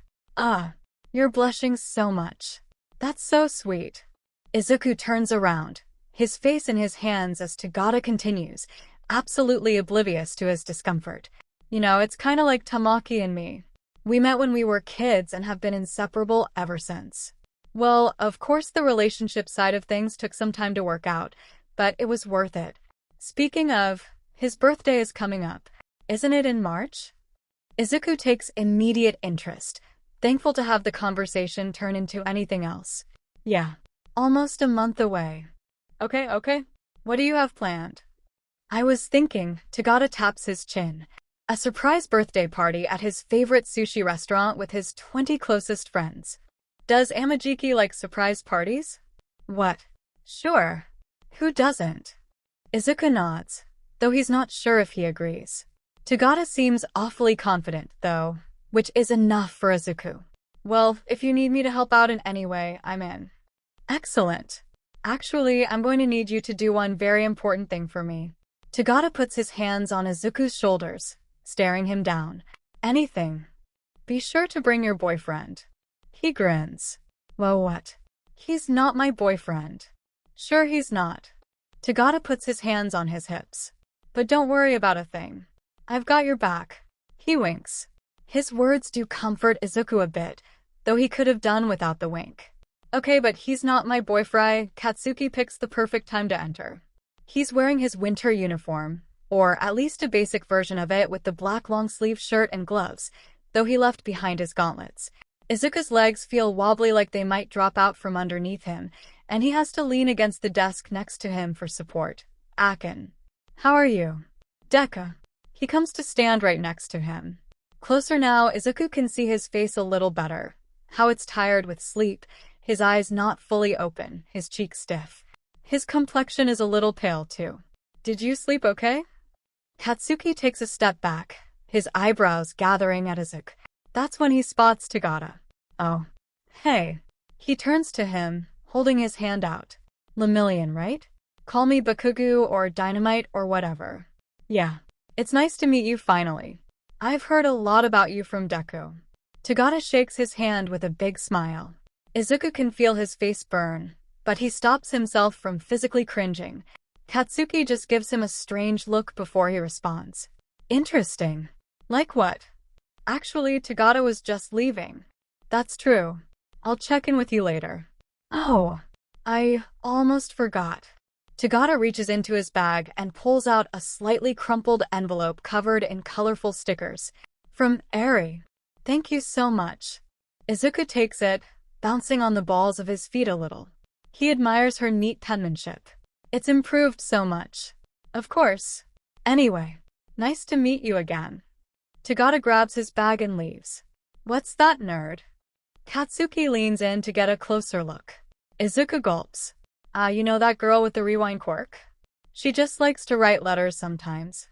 You're blushing so much. That's so sweet. Izuku turns around, his face in his hands as 𝗬𝗏 continues. absolutely oblivious to his discomfort. You know, it's kinda like Tamaki and me. We met when we were kids and have been inseparable ever since. Well, of course the relationship side of things took some time to work out, but it was worth it. Speaking of, his birthday is coming up. Isn't it in March? Izuku takes immediate interest, thankful to have the conversation turn into anything else. Yeah, almost a month away. Okay. What do you have planned? I was thinking, 𝗧𝗏 taps his chin. A surprise birthday party at his favorite sushi restaurant with his 20 closest friends. Does 𝗵𝗲𝗄𝐺 like surprise parties? What? Sure. Who doesn't? Izuku nods, though he's not sure if he agrees. 𝗧𝗏 seems awfully confident, though, which is enough for Izuku. Well, if you need me to help out in any way, I'm in. Excellent. Actually, I'm going to need you to do one very important thing for me. 𝗧𝗏 puts his hands on Izuku's shoulders, staring him down. Anything. Be sure to bring your boyfriend. He grins. Well, what? He's not my boyfriend. Sure he's not. 𝗧𝗏 puts his hands on his hips. But don't worry about a thing. I've got your back. He winks. His words do comfort Izuku a bit, though he could have done without the wink. Okay, but he's not my boyfriend. Katsuki picks the perfect time to enter. He's wearing his winter uniform, or at least a basic version of it with the black long-sleeve shirt and gloves, though he left behind his gauntlets. Izuku's legs feel wobbly like they might drop out from underneath him, and he has to lean against the desk next to him for support. Akin. How are you? Deku. He comes to stand right next to him. Closer now, Izuku can see his face a little better. How it's tired with sleep, his eyes not fully open, his cheeks stiff. His complexion is a little pale too. Did you sleep okay? Katsuki takes a step back, his eyebrows gathering at Izuku. That's when he spots 𝗧𝗏. Oh. Hey. He turns to him, holding his hand out. Lemillion, right? Call me Bakugu or Dynamite or whatever. Yeah. It's nice to meet you finally. I've heard a lot about you from Deku. 𝗧𝗏 shakes his hand with a big smile. Izuku can feel his face burn, but he stops himself from physically cringing. Katsuki just gives him a strange look before he responds. Interesting. Like what? Actually, 𝗧𝗏 was just leaving. That's true. I'll check in with you later. Oh, I almost forgot. 𝗧𝗏 reaches into his bag and pulls out a slightly crumpled envelope covered in colorful stickers. From Eri. Thank you so much. Izuku takes it, bouncing on the balls of his feet a little. He admires her neat penmanship. It's improved so much. Of course. Anyway, nice to meet you again. 𝗧𝗏 grabs his bag and leaves. What's that, nerd? Katsuki leans in to get a closer look. Izuku gulps. You know that girl with the rewind quirk? She just likes to write letters sometimes.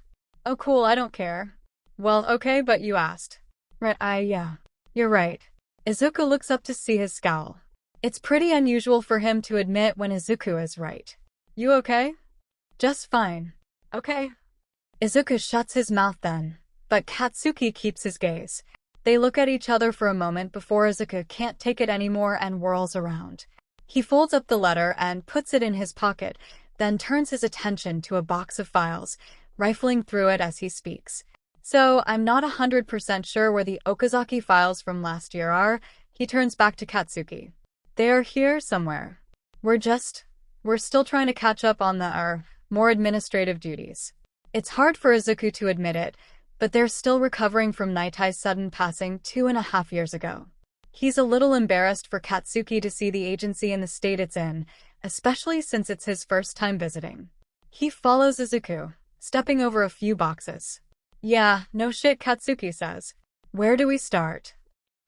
Oh cool, I don't care. Well, okay, but you asked. Right, yeah. You're right. Izuku looks up to see his scowl. It's pretty unusual for him to admit when Izuku is right. You okay? Just fine. Okay. Izuku shuts his mouth then, but Katsuki keeps his gaze. They look at each other for a moment before Izuku can't take it anymore and whirls around. He folds up the letter and puts it in his pocket, then turns his attention to a box of files, rifling through it as he speaks. So, I'm not 100% sure where the Okazaki files from last year are. He turns back to Katsuki. They are here somewhere. We're still trying to catch up on the, more administrative duties. It's hard for Izuku to admit it, but they're still recovering from Nitai's sudden passing 2.5 years ago. He's a little embarrassed for Katsuki to see the agency in the state it's in, especially since it's his first time visiting. He follows Izuku, stepping over a few boxes. Yeah, no shit, Katsuki says. Where do we start?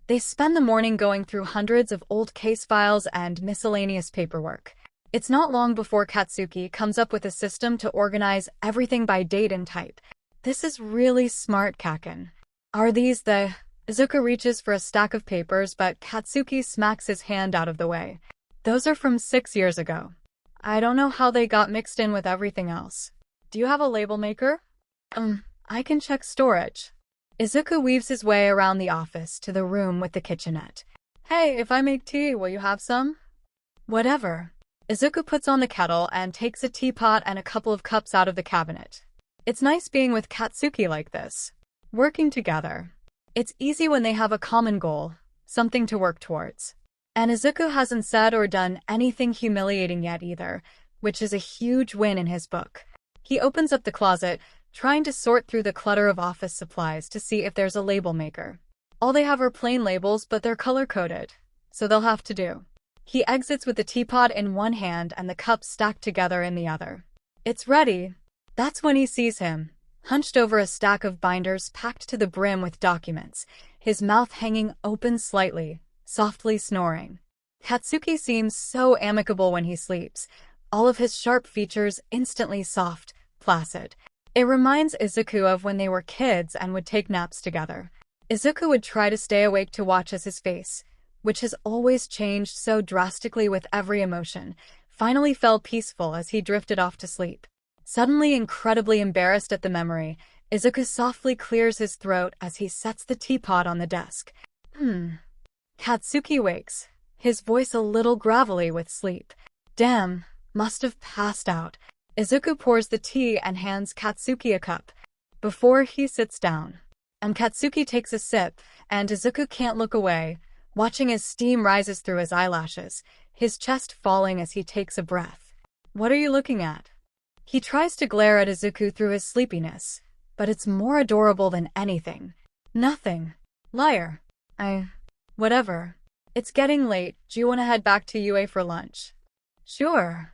They spend the morning going through hundreds of old case files and miscellaneous paperwork. It's not long before Katsuki comes up with a system to organize everything by date and type. This is really smart, Kaken. Are these the... Izuku reaches for a stack of papers, but Katsuki smacks his hand out of the way. Those are from 6 years ago. I don't know how they got mixed in with everything else. Do you have a label maker? I can check storage. Izuku weaves his way around the office to the room with the kitchenette. Hey, if I make tea, will you have some? Whatever. Izuku puts on the kettle and takes a teapot and a couple of cups out of the cabinet. It's nice being with Katsuki like this. Working together. It's easy when they have a common goal, something to work towards. And Izuku hasn't said or done anything humiliating yet either, which is a huge win in his book. He opens up the closet, trying to sort through the clutter of office supplies to see if there's a label maker. All they have are plain labels, but they're color-coded, so they'll have to do. He exits with the teapot in one hand and the cups stacked together in the other. It's ready. That's when he sees him, hunched over a stack of binders packed to the brim with documents, his mouth hanging open slightly, softly snoring. Katsuki seems so amicable when he sleeps, all of his sharp features instantly soft, placid. It reminds Izuku of when they were kids and would take naps together. Izuku would try to stay awake to watch as his face, which has always changed so drastically with every emotion, finally fell peaceful as he drifted off to sleep. Suddenly incredibly embarrassed at the memory, Izuku softly clears his throat as he sets the teapot on the desk. Katsuki wakes, his voice a little gravelly with sleep. Damn, must have passed out. Izuku pours the tea and hands Katsuki a cup, before he sits down. And Katsuki takes a sip, and Izuku can't look away, watching as steam rises through his eyelashes, his chest falling as he takes a breath. What are you looking at? He tries to glare at Izuku through his sleepiness, but it's more adorable than anything. Nothing. Liar. Whatever. It's getting late. Do you want to head back to UA for lunch? Sure.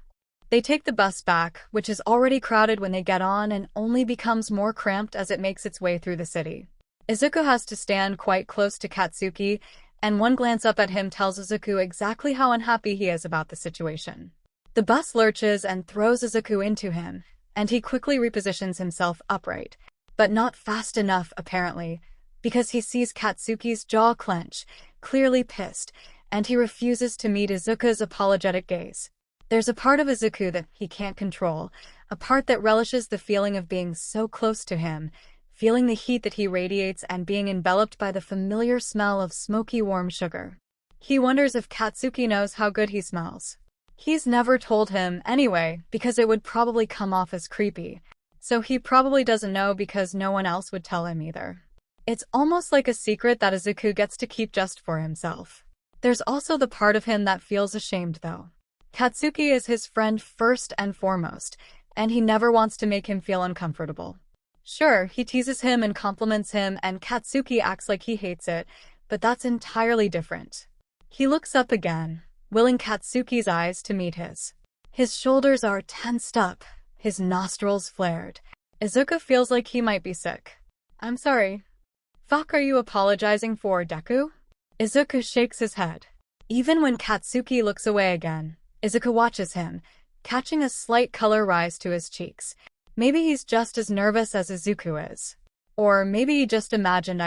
They take the bus back, which is already crowded when they get on and only becomes more cramped as it makes its way through the city. Izuku has to stand quite close to Katsuki, and one glance up at him tells Izuku exactly how unhappy he is about the situation. The bus lurches and throws Izuku into him, and he quickly repositions himself upright, but not fast enough apparently, because he sees Katsuki's jaw clench, clearly pissed, and he refuses to meet Izuku's apologetic gaze. There's a part of Izuku that he can't control, a part that relishes the feeling of being so close to him, feeling the heat that he radiates and being enveloped by the familiar smell of smoky warm sugar. He wonders if Katsuki knows how good he smells. He's never told him anyway, because it would probably come off as creepy, so he probably doesn't know because no one else would tell him either. It's almost like a secret that Izuku gets to keep just for himself. There's also the part of him that feels ashamed though. Katsuki is his friend first and foremost, and he never wants to make him feel uncomfortable. Sure, he teases him and compliments him, and Katsuki acts like he hates it, but that's entirely different. He looks up again, willing Katsuki's eyes to meet his. His shoulders are tensed up, his nostrils flared. Izuku feels like he might be sick. I'm sorry. Fuck, are you apologizing for, Deku? Izuku shakes his head. Even when Katsuki looks away again, Izuku watches him, catching a slight color rise to his cheeks. Maybe he's just as nervous as Izuku is. Or maybe he just imagined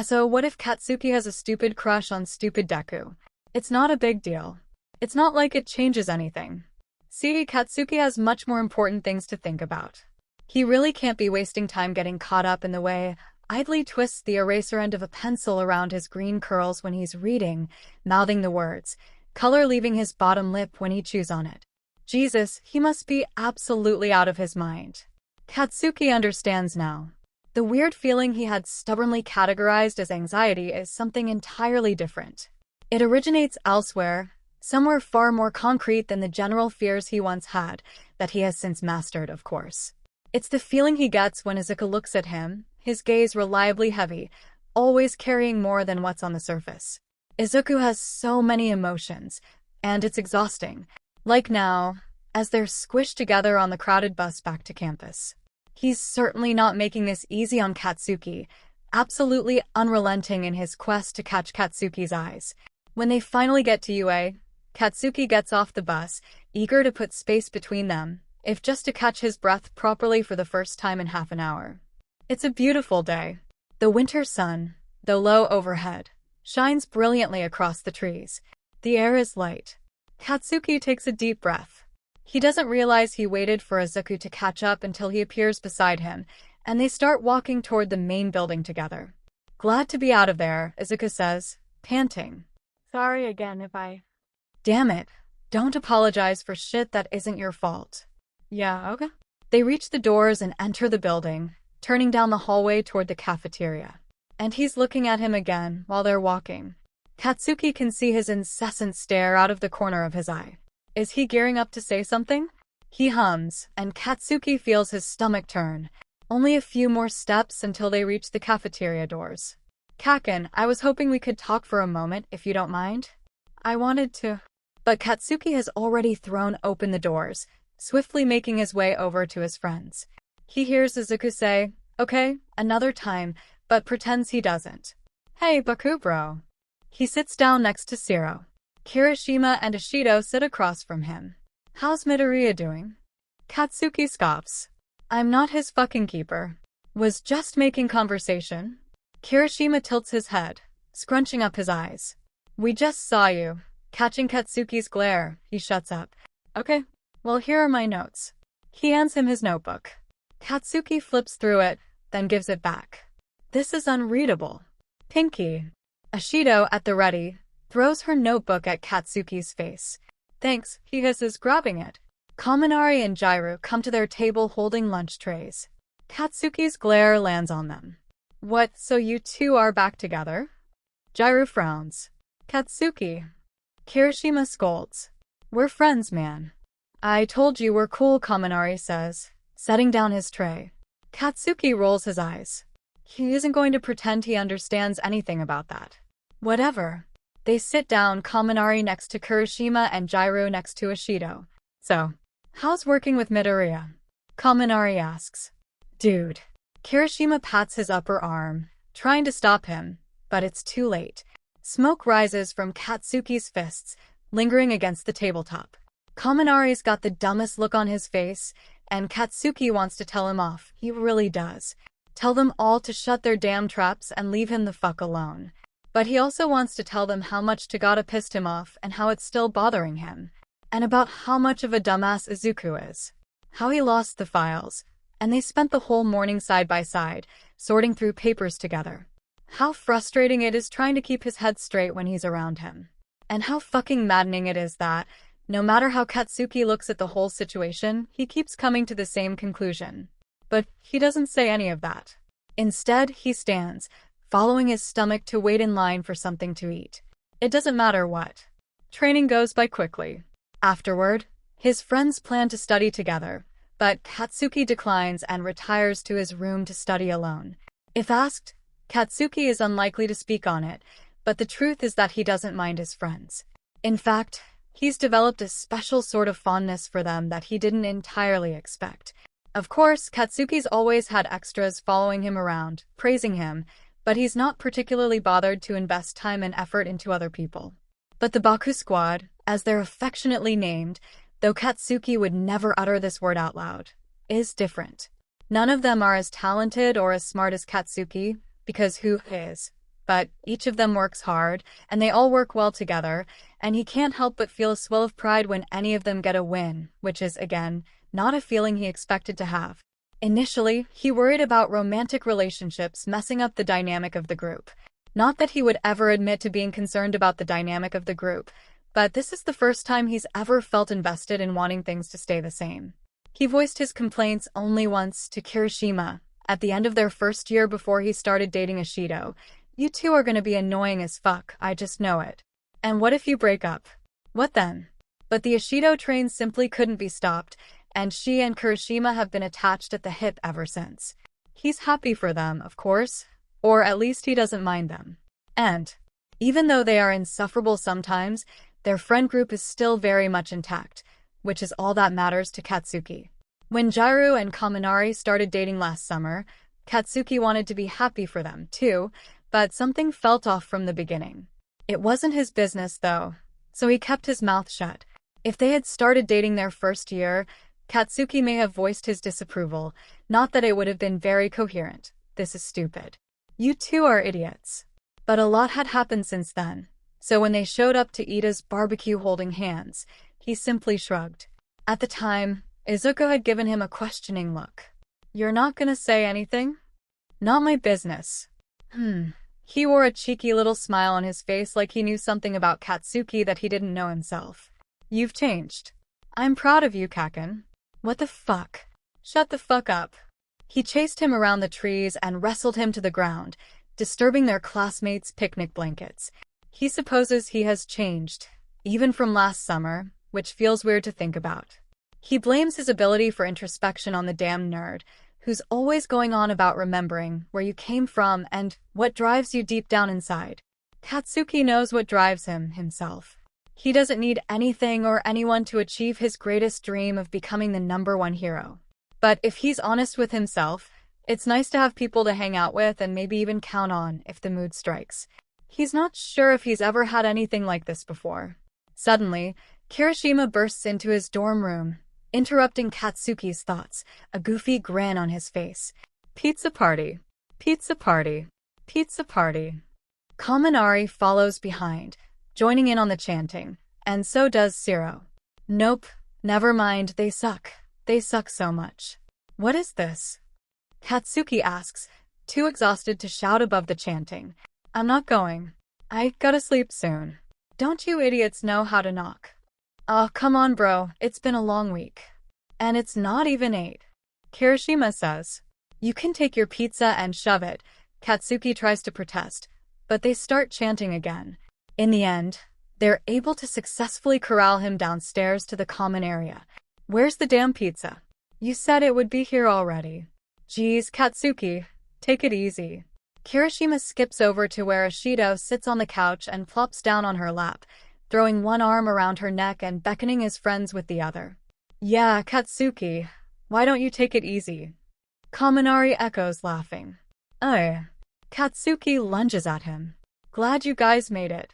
So what if Katsuki has a stupid crush on stupid Deku? It's not a big deal. It's not like it changes anything. See, Katsuki has much more important things to think about. He really can't be wasting time getting caught up in the way idly twists the eraser end of a pencil around his green curls when he's reading, mouthing the words, color leaving his bottom lip when he chews on it. Jesus, he must be absolutely out of his mind. Katsuki understands now. The weird feeling he had stubbornly categorized as anxiety is something entirely different. It originates elsewhere, somewhere far more concrete than the general fears he once had, that he has since mastered, of course. It's the feeling he gets when Izuku looks at him, his gaze reliably heavy, always carrying more than what's on the surface. Izuku has so many emotions, and it's exhausting. Like now, as they're squished together on the crowded bus back to campus. He's certainly not making this easy on Katsuki, absolutely unrelenting in his quest to catch Katsuki's eyes. When they finally get to UA, Katsuki gets off the bus, eager to put space between them, if just to catch his breath properly for the first time in half an hour. It's a beautiful day. The winter sun, though low overhead, shines brilliantly across the trees. The air is light. Katsuki takes a deep breath. He doesn't realize he waited for Izuku to catch up until he appears beside him, and they start walking toward the main building together. Glad to be out of there, Izuku says, panting. Sorry again if I... Damn it. Don't apologize for shit that isn't your fault. Yeah, okay. They reach the doors and enter the building, turning down the hallway toward the cafeteria. And he's looking at him again while they're walking. Katsuki can see his incessant stare out of the corner of his eye. Is he gearing up to say something? He hums, and Katsuki feels his stomach turn. Only a few more steps until they reach the cafeteria doors. Kaken, I was hoping we could talk for a moment, if you don't mind. I wanted to. But Katsuki has already thrown open the doors, swiftly making his way over to his friends. He hears Izuku say, "Okay, another time," but pretends he doesn't. "Hey, Baku bro." He sits down next to Zero. Kirishima and Ishido sit across from him. "How's Midoriya doing?" Katsuki scoffs. "I'm not his fucking keeper. Was just making conversation." Kirishima tilts his head, scrunching up his eyes. "We just saw you." Catching Katsuki's glare, he shuts up. "Okay, well here are my notes." He hands him his notebook. Katsuki flips through it, then gives it back. "This is unreadable." Pinky. Ishido, at the ready, throws her notebook at Katsuki's face. "Thanks," he hisses, grabbing it. Kaminari and Jiraiya come to their table holding lunch trays. Katsuki's glare lands on them. "What, so you two are back together?" Jiraiya frowns. "Katsuki." Kirishima scolds. "We're friends, man." "I told you we're cool," Kaminari says, setting down his tray. Katsuki rolls his eyes. He isn't going to pretend he understands anything about that. Whatever. They sit down, Kaminari next to Kirishima and Jiraiya next to Ishido. "So, how's working with Midoriya?" Kaminari asks. "Dude." Kirishima pats his upper arm, trying to stop him, but it's too late. Smoke rises from Katsuki's fists, lingering against the tabletop. Kaminari's got the dumbest look on his face, and Katsuki wants to tell him off. He really does. Tell them all to shut their damn traps and leave him the fuck alone. But he also wants to tell them how much 𝗧𝗪 pissed him off and how it's still bothering him. And about how much of a dumbass Izuku is. How he lost the files. And they spent the whole morning side by side, sorting through papers together. How frustrating it is trying to keep his head straight when he's around him. And how fucking maddening it is that, no matter how Katsuki looks at the whole situation, he keeps coming to the same conclusion. But he doesn't say any of that. Instead, he stands, following his stomach to wait in line for something to eat. It doesn't matter what. Training goes by quickly. Afterward, his friends plan to study together, but Katsuki declines and retires to his room to study alone. If asked, Katsuki is unlikely to speak on it, but the truth is that he doesn't mind his friends. In fact, he's developed a special sort of fondness for them that he didn't entirely expect. Of course, Katsuki's always had extras following him around, praising him, but he's not particularly bothered to invest time and effort into other people. But the Baku Squad, as they're affectionately named, though Katsuki would never utter this word out loud, is different. None of them are as talented or as smart as Katsuki, because who is? But each of them works hard, and they all work well together, and he can't help but feel a swell of pride when any of them get a win, which is, again, not a feeling he expected to have. Initially, he worried about romantic relationships messing up the dynamic of the group. Not that he would ever admit to being concerned about the dynamic of the group, but this is the first time he's ever felt invested in wanting things to stay the same. He voiced his complaints only once to Kirishima, at the end of their first year before he started dating Ishido. "You two are gonna be annoying as fuck, I just know it. And what if you break up? What then?" But the Ishido train simply couldn't be stopped, and she and Kirishima have been attached at the hip ever since. He's happy for them, of course, or at least he doesn't mind them. And, even though they are insufferable sometimes, their friend group is still very much intact, which is all that matters to Katsuki. When Jiraiya and Kaminari started dating last summer, Katsuki wanted to be happy for them, too, but something felt off from the beginning. It wasn't his business, though, so he kept his mouth shut. If they had started dating their first year, Katsuki may have voiced his disapproval, not that it would have been very coherent. "This is stupid. You two are idiots." But a lot had happened since then, so when they showed up to Ida's barbecue holding hands, he simply shrugged. At the time, Izuku had given him a questioning look. "You're not gonna say anything?" "Not my business." He wore a cheeky little smile on his face like he knew something about Katsuki that he didn't know himself. "You've changed. I'm proud of you, Kaken." "What the fuck?" Shut the fuck up. He chased him around the trees and wrestled him to the ground, disturbing their classmates' picnic blankets. He supposes he has changed, even from last summer, which feels weird to think about. He blames his ability for introspection on the damn nerd, who's always going on about remembering where you came from and what drives you deep down inside. Katsuki knows what drives him himself. He doesn't need anything or anyone to achieve his greatest dream of becoming the #1 hero. But if he's honest with himself, it's nice to have people to hang out with and maybe even count on if the mood strikes. He's not sure if he's ever had anything like this before. Suddenly, Kirishima bursts into his dorm room, interrupting Katsuki's thoughts, a goofy grin on his face. Pizza party. Pizza party. Pizza party. Kaminari follows behind, joining in on the chanting, and so does 𝗧𝗪. Nope, never mind, they suck. They suck so much. What is this? Katsuki asks, too exhausted to shout above the chanting. I'm not going. I gotta sleep soon. Don't you idiots know how to knock? Oh, come on bro, it's been a long week. And it's not even 8. Kirishima says. You can take your pizza and shove it. Katsuki tries to protest, but they start chanting again. In the end, they're able to successfully corral him downstairs to the common area. Where's the damn pizza? You said it would be here already. Geez, Katsuki, take it easy. Kirishima skips over to where Ishido sits on the couch and plops down on her lap, throwing one arm around her neck and beckoning his friends with the other. Yeah, Katsuki, why don't you take it easy? Kaminari echoes, laughing. Katsuki lunges at him. Glad you guys made it.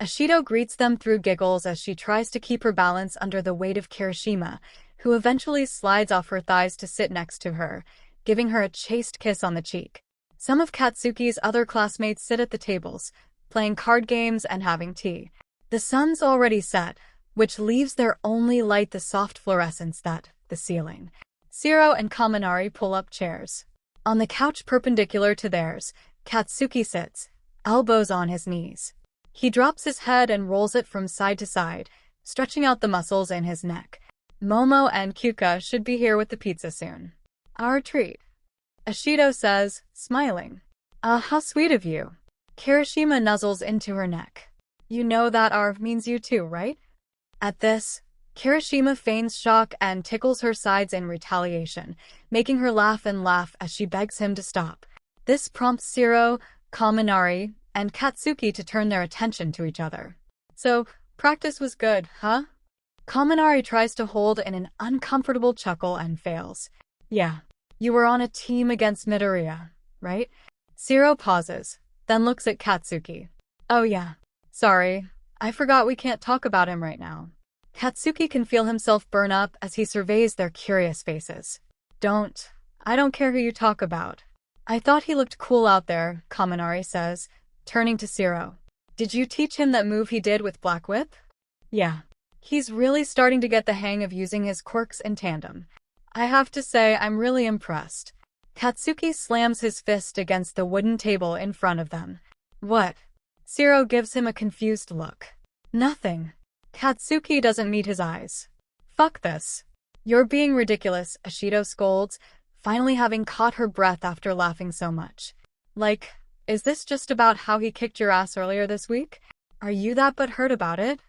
Ishido greets them through giggles as she tries to keep her balance under the weight of Kirishima, who eventually slides off her thighs to sit next to her, giving her a chaste kiss on the cheek. Some of Katsuki's other classmates sit at the tables, playing card games and having tea. The sun's already set, which leaves their only light the soft fluorescence that, the ceiling. 𝗧𝗪 and Kaminari pull up chairs. On the couch perpendicular to theirs, Katsuki sits, elbows on his knees. He drops his head and rolls it from side to side, stretching out the muscles in his neck. Momo and Kyuka should be here with the pizza soon. Our treat. Ishido says, smiling. How sweet of you. Kirishima nuzzles into her neck. You know that our means you too, right? At this, Kirishima feigns shock and tickles her sides in retaliation, making her laugh and laugh as she begs him to stop. This prompts 𝗧𝗪, Kaminari, and Katsuki to turn their attention to each other. So, practice was good, huh? Kaminari tries to hold in an uncomfortable chuckle and fails. Yeah, you were on a team against Midoriya, right? 𝗧𝗪 pauses, then looks at Katsuki. Oh yeah, sorry, I forgot we can't talk about him right now. Katsuki can feel himself burn up as he surveys their curious faces. I don't care who you talk about. I thought he looked cool out there, Kaminari says, turning to 𝗧𝗪. Did you teach him that move he did with Black Whip? Yeah. He's really starting to get the hang of using his quirks in tandem. I have to say, I'm really impressed. Katsuki slams his fist against the wooden table in front of them. What? 𝗧𝗪 gives him a confused look. Nothing. Katsuki doesn't meet his eyes. Fuck this. You're being ridiculous, Ishido scolds, finally having caught her breath after laughing so much. Like, is this just about how he kicked your ass earlier this week? Are you that butthurt about it?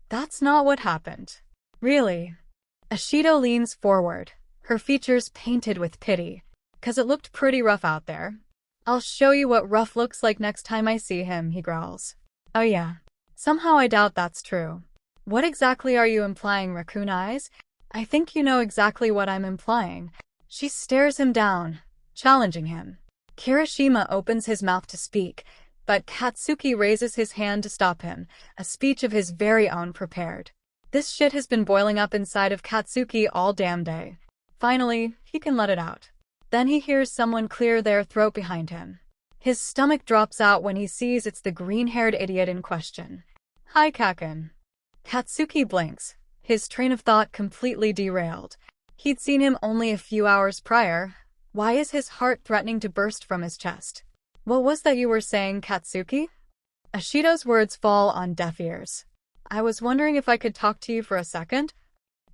That's not what happened. Really? Ishido leans forward, her features painted with pity. 'Cause it looked pretty rough out there. I'll show you what rough looks like next time I see him, he growls. Oh yeah. Somehow I doubt that's true. What exactly are you implying, Raccoon Eyes? I think you know exactly what I'm implying. She stares him down, challenging him. Kirishima opens his mouth to speak, but Katsuki raises his hand to stop him, a speech of his very own prepared. This shit has been boiling up inside of Katsuki all damn day. Finally, he can let it out. Then he hears someone clear their throat behind him. His stomach drops out when he sees it's the green-haired idiot in question. Hi, Kaken. Katsuki blinks, his train of thought completely derailed. He'd seen him only a few hours prior. Why is his heart threatening to burst from his chest? What was that you were saying, Katsuki? Ishido's words fall on deaf ears. I was wondering if I could talk to you for a second?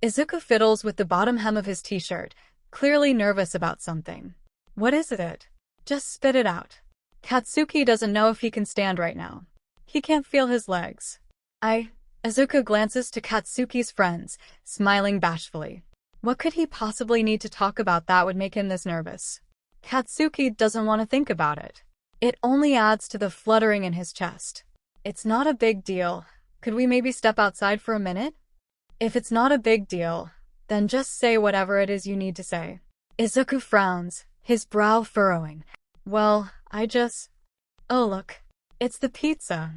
Izuku fiddles with the bottom hem of his t-shirt, clearly nervous about something. What is it? Just spit it out. Katsuki doesn't know if he can stand right now. He can't feel his legs. Izuku glances to Katsuki's friends, smiling bashfully. What could he possibly need to talk about that would make him this nervous? Katsuki doesn't want to think about it. It only adds to the fluttering in his chest. It's not a big deal. Could we maybe step outside for a minute? If it's not a big deal, then just say whatever it is you need to say. Izuku frowns, his brow furrowing. Well, Oh look, it's the pizza.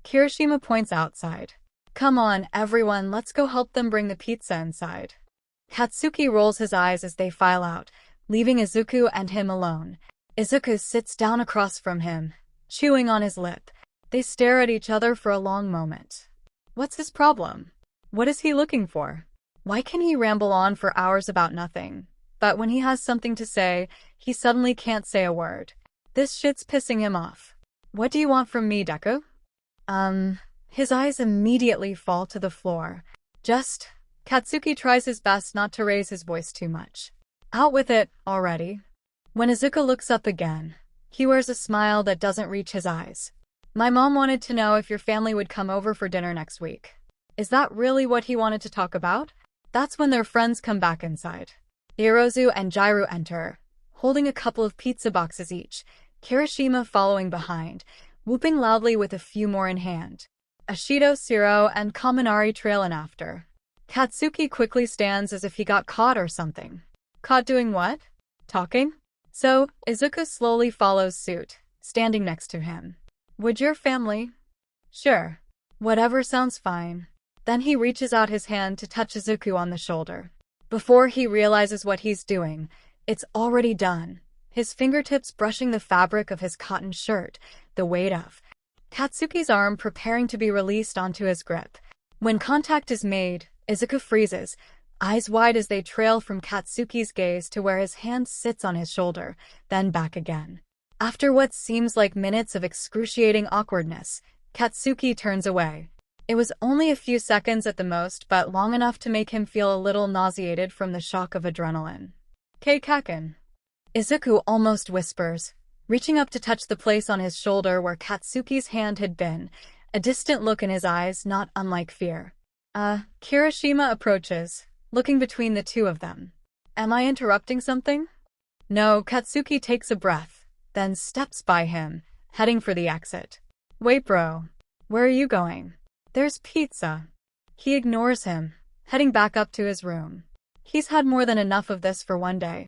Kirishima points outside. Come on, everyone, let's go help them bring the pizza inside. Katsuki rolls his eyes as they file out, leaving Izuku and him alone. Izuku sits down across from him, chewing on his lip. They stare at each other for a long moment. What's his problem? What is he looking for? Why can he ramble on for hours about nothing? But when he has something to say, he suddenly can't say a word. This shit's pissing him off. What do you want from me, Deku? His eyes immediately fall to the floor. Katsuki tries his best not to raise his voice too much. Out with it, already. When Izuku looks up again, he wears a smile that doesn't reach his eyes. My mom wanted to know if your family would come over for dinner next week. Is that really what he wanted to talk about? That's when their friends come back inside. Ierozu and Jairu enter, holding a couple of pizza boxes each, Kirishima following behind, whooping loudly with a few more in hand. Ashido, Shiro, and Kaminari trail in after. Katsuki quickly stands as if he got caught or something. Caught doing what? Talking? So, Izuku slowly follows suit, standing next to him. Would your family? Sure. Whatever sounds fine. Then he reaches out his hand to touch Izuku on the shoulder. Before he realizes what he's doing, it's already done. His fingertips brushing the fabric of his cotton shirt, the weight of Katsuki's arm preparing to be released onto his grip. When contact is made, Izuku freezes, eyes wide as they trail from Katsuki's gaze to where his hand sits on his shoulder, then back again. After what seems like minutes of excruciating awkwardness, Katsuki turns away. It was only a few seconds at the most, but long enough to make him feel a little nauseated from the shock of adrenaline. 𝐭𝐽𝐻. Izuku almost whispers, reaching up to touch the place on his shoulder where Katsuki's hand had been, a distant look in his eyes not unlike fear. Kirishima approaches, looking between the two of them. Am I interrupting something? No, Katsuki takes a breath, then steps by him, heading for the exit. Wait bro, where are you going? There's pizza. He ignores him, heading back up to his room. He's had more than enough of this for one day.